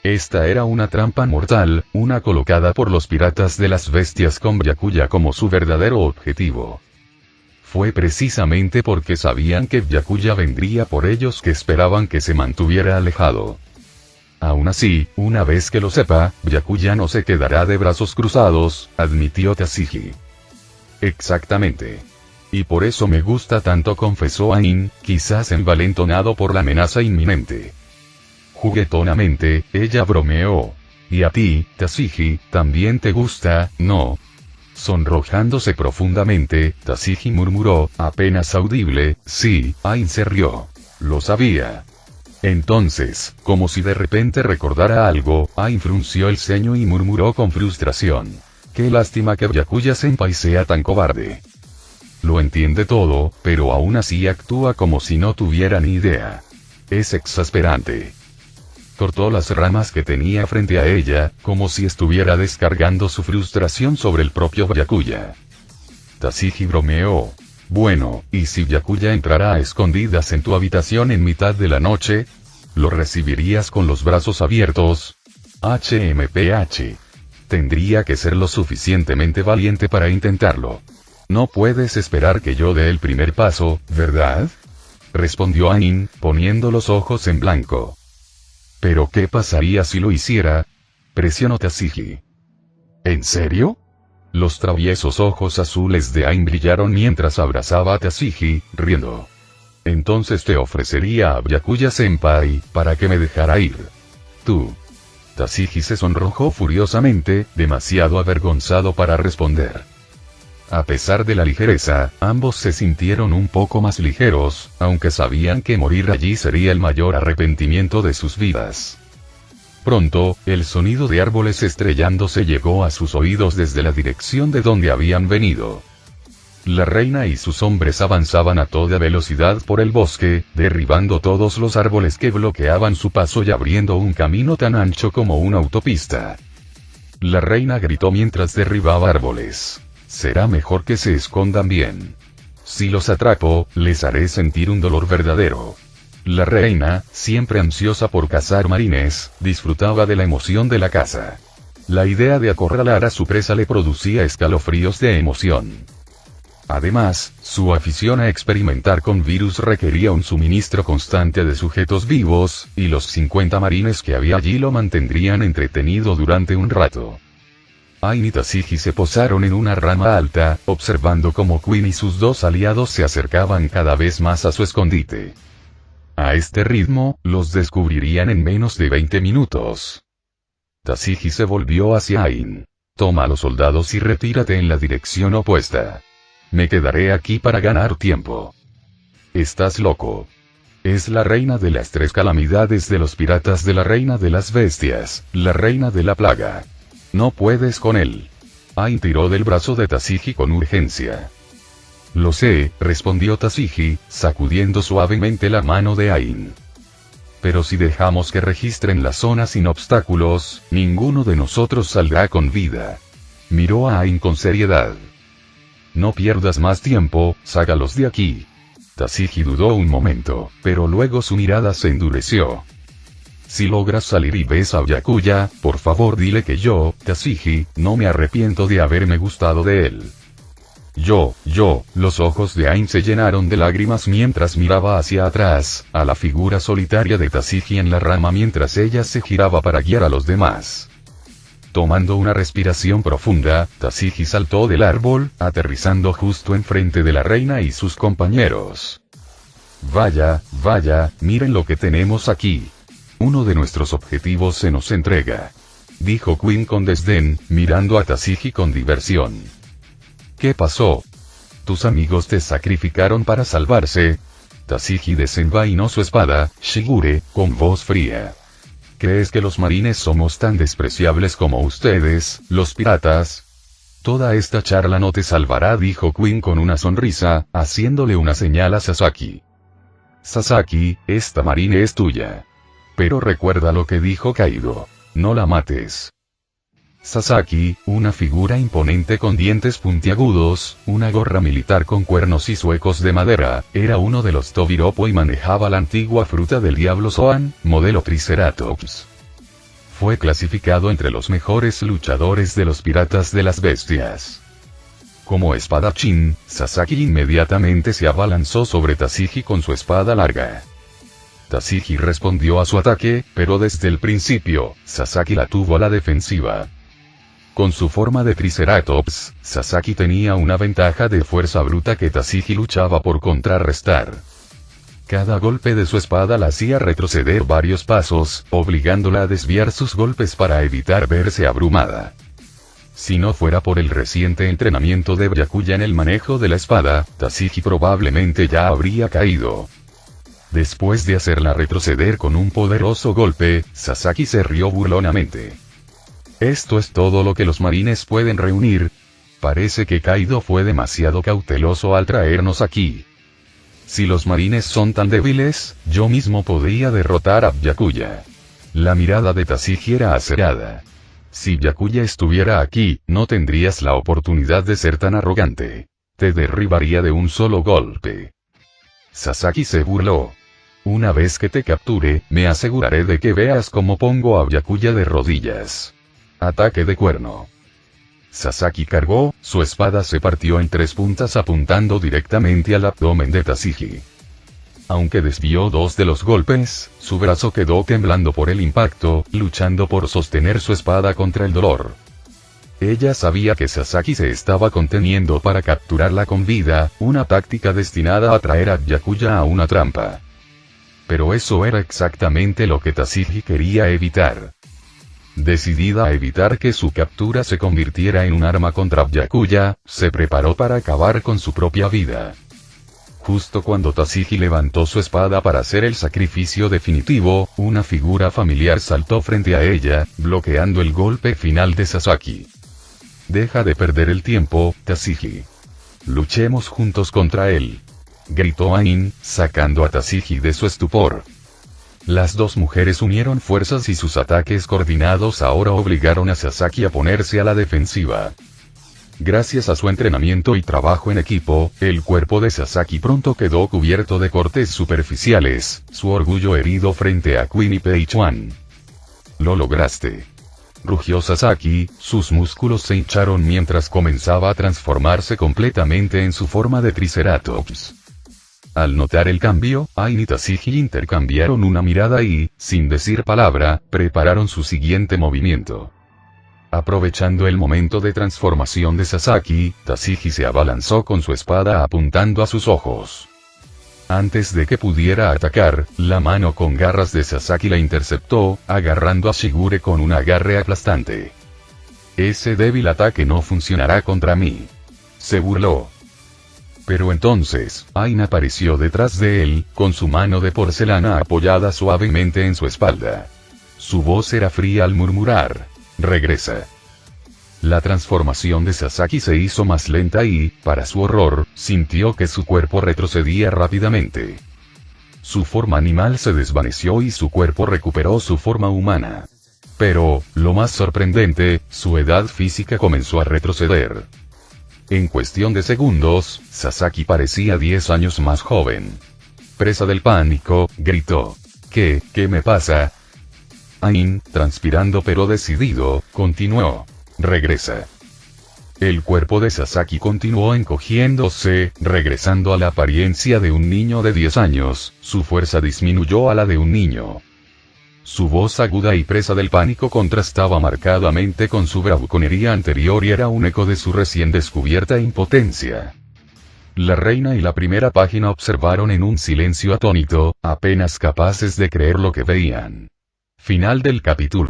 Esta era una trampa mortal, una colocada por los piratas de las bestias con Byakuya como su verdadero objetivo. Fue precisamente porque sabían que Byakuya vendría por ellos que esperaban que se mantuviera alejado. Aún así, una vez que lo sepa, Byakuya no se quedará de brazos cruzados, admitió Tashigi. Exactamente. Y por eso me gusta tanto, confesó Ain, quizás envalentonado por la amenaza inminente. Juguetonamente, ella bromeó. Y a ti, Tashigi, también te gusta, ¿no? Sonrojándose profundamente, Tashigi murmuró, apenas audible: sí. Ain se rió. Lo sabía. Entonces, como si de repente recordara algo, Ain frunció el ceño y murmuró con frustración: qué lástima que Byakuya-senpai sea tan cobarde. Lo entiende todo, pero aún así actúa como si no tuviera ni idea. Es exasperante. Cortó las ramas que tenía frente a ella, como si estuviera descargando su frustración sobre el propio Byakuya. Tashigi bromeó: bueno, ¿y si Byakuya entrara a escondidas en tu habitación en mitad de la noche? ¿Lo recibirías con los brazos abiertos? HMPH. Tendría que ser lo suficientemente valiente para intentarlo. No puedes esperar que yo dé el primer paso, ¿verdad?, respondió Ain, poniendo los ojos en blanco. ¿Pero qué pasaría si lo hiciera?, presionó Tashigi. ¿En serio? Los traviesos ojos azules de Ain brillaron mientras abrazaba a Tashigi, riendo. Entonces te ofrecería a Byakuya-senpai, para que me dejara ir. Tú. Tashigi se sonrojó furiosamente, demasiado avergonzado para responder. A pesar de la ligereza, ambos se sintieron un poco más ligeros, aunque sabían que morir allí sería el mayor arrepentimiento de sus vidas. Pronto, el sonido de árboles estrellándose llegó a sus oídos desde la dirección de donde habían venido. La reina y sus hombres avanzaban a toda velocidad por el bosque, derribando todos los árboles que bloqueaban su paso y abriendo un camino tan ancho como una autopista. La reina gritó mientras derribaba árboles: será mejor que se escondan bien. Si los atrapo, les haré sentir un dolor verdadero. La reina, siempre ansiosa por cazar marines, disfrutaba de la emoción de la caza. La idea de acorralar a su presa le producía escalofríos de emoción. Además, su afición a experimentar con virus requería un suministro constante de sujetos vivos, y los 50 marines que había allí lo mantendrían entretenido durante un rato. Ain y Tashigi se posaron en una rama alta, observando cómo Queen y sus dos aliados se acercaban cada vez más a su escondite. A este ritmo, los descubrirían en menos de 20 minutos. Tashigi se volvió hacia Ain. Toma a los soldados y retírate en la dirección opuesta. Me quedaré aquí para ganar tiempo. Estás loco. Es la reina de las 3 calamidades de los piratas, de la reina de las bestias, la reina de la plaga. No puedes con él. Ain tiró del brazo de Tashigi con urgencia. Lo sé, respondió Tashigi, sacudiendo suavemente la mano de Ain. Pero si dejamos que registren la zona sin obstáculos, ninguno de nosotros saldrá con vida. Miró a Ain con seriedad. No pierdas más tiempo, sácalos de aquí. Tashigi dudó un momento, pero luego su mirada se endureció. Si logras salir y ves a Byakuya, por favor dile que yo, Tashigi, no me arrepiento de haberme gustado de él. Los ojos de Ain se llenaron de lágrimas mientras miraba hacia atrás, a la figura solitaria de Tashigi en la rama mientras ella se giraba para guiar a los demás. Tomando una respiración profunda, Tashigi saltó del árbol, aterrizando justo enfrente de la reina y sus compañeros. Vaya, miren lo que tenemos aquí. Uno de nuestros objetivos se nos entrega. Dijo Queen con desdén, mirando a Tashigi con diversión. ¿Qué pasó? ¿Tus amigos te sacrificaron para salvarse? Tashigi desenvainó su espada, Shigure, con voz fría. ¿Crees que los marines somos tan despreciables como ustedes, los piratas? Toda esta charla no te salvará, dijo Queen con una sonrisa, haciéndole una señal a Sasaki. Sasaki, esta marine es tuya. Pero recuerda lo que dijo Kaido. No la mates. Sasaki, una figura imponente con dientes puntiagudos, una gorra militar con cuernos y zuecos de madera, era uno de los Tobiropo y manejaba la antigua fruta del diablo Zoan, modelo Triceratops. Fue clasificado entre los mejores luchadores de los piratas de las bestias. Como espadachín, Sasaki inmediatamente se abalanzó sobre Tashigi con su espada larga. Tashigi respondió a su ataque, pero desde el principio, Sasaki la tuvo a la defensiva. Con su forma de Triceratops, Sasaki tenía una ventaja de fuerza bruta que Tashigi luchaba por contrarrestar. Cada golpe de su espada la hacía retroceder varios pasos, obligándola a desviar sus golpes para evitar verse abrumada. Si no fuera por el reciente entrenamiento de Byakuya en el manejo de la espada, Tashigi probablemente ya habría caído. Después de hacerla retroceder con un poderoso golpe, Sasaki se rió burlonamente. Esto es todo lo que los marines pueden reunir. Parece que Kaido fue demasiado cauteloso al traernos aquí. Si los marines son tan débiles, yo mismo podría derrotar a Byakuya. La mirada de Tashigi era acerada. Si Byakuya estuviera aquí, no tendrías la oportunidad de ser tan arrogante. Te derribaría de un solo golpe. Sasaki se burló. Una vez que te capture, me aseguraré de que veas cómo pongo a Byakuya de rodillas. Ataque de cuerno. Sasaki cargó, su espada se partió en 3 puntas apuntando directamente al abdomen de Tashigi. Aunque desvió 2 de los golpes, su brazo quedó temblando por el impacto, luchando por sostener su espada contra el dolor. Ella sabía que Sasaki se estaba conteniendo para capturarla con vida, una táctica destinada a traer a Byakuya a una trampa. Pero eso era exactamente lo que Tashigi quería evitar. Decidida a evitar que su captura se convirtiera en un arma contra Byakuya, se preparó para acabar con su propia vida. Justo cuando Tashigi levantó su espada para hacer el sacrificio definitivo, una figura familiar saltó frente a ella, bloqueando el golpe final de Sasaki. Deja de perder el tiempo, Tashigi. Luchemos juntos contra él. Gritó Ain, sacando a Tashigi de su estupor. Las dos mujeres unieron fuerzas y sus ataques coordinados ahora obligaron a Sasaki a ponerse a la defensiva. Gracias a su entrenamiento y trabajo en equipo, el cuerpo de Sasaki pronto quedó cubierto de cortes superficiales, su orgullo herido frente a Queen y Peichuan. Lo lograste. Rugió Sasaki, sus músculos se hincharon mientras comenzaba a transformarse completamente en su forma de Triceratops. Al notar el cambio, Ain y Tashigi intercambiaron una mirada y, sin decir palabra, prepararon su siguiente movimiento. Aprovechando el momento de transformación de Sasaki, Tashigi se abalanzó con su espada apuntando a sus ojos. Antes de que pudiera atacar, la mano con garras de Sasaki la interceptó, agarrando a Shigure con un agarre aplastante. Ese débil ataque no funcionará contra mí. Se burló. Pero entonces, Ain apareció detrás de él, con su mano de porcelana apoyada suavemente en su espalda. Su voz era fría al murmurar: regresa. La transformación de Sasaki se hizo más lenta y, para su horror, sintió que su cuerpo retrocedía rápidamente. su forma animal se desvaneció y su cuerpo recuperó su forma humana. Pero, lo más sorprendente, su edad física comenzó a retroceder. En cuestión de segundos, Sasaki parecía 10 años más joven. Presa del pánico, gritó. ¿Qué me pasa? Ain, transpirando pero decidido, continuó. Regresa. El cuerpo de Sasaki continuó encogiéndose, regresando a la apariencia de un niño de 10 años, su fuerza disminuyó a la de un niño. Su voz aguda y presa del pánico contrastaba marcadamente con su bravuconería anterior y era un eco de su recién descubierta impotencia. La reina y la primera página observaron en un silencio atónito, apenas capaces de creer lo que veían. Final del capítulo.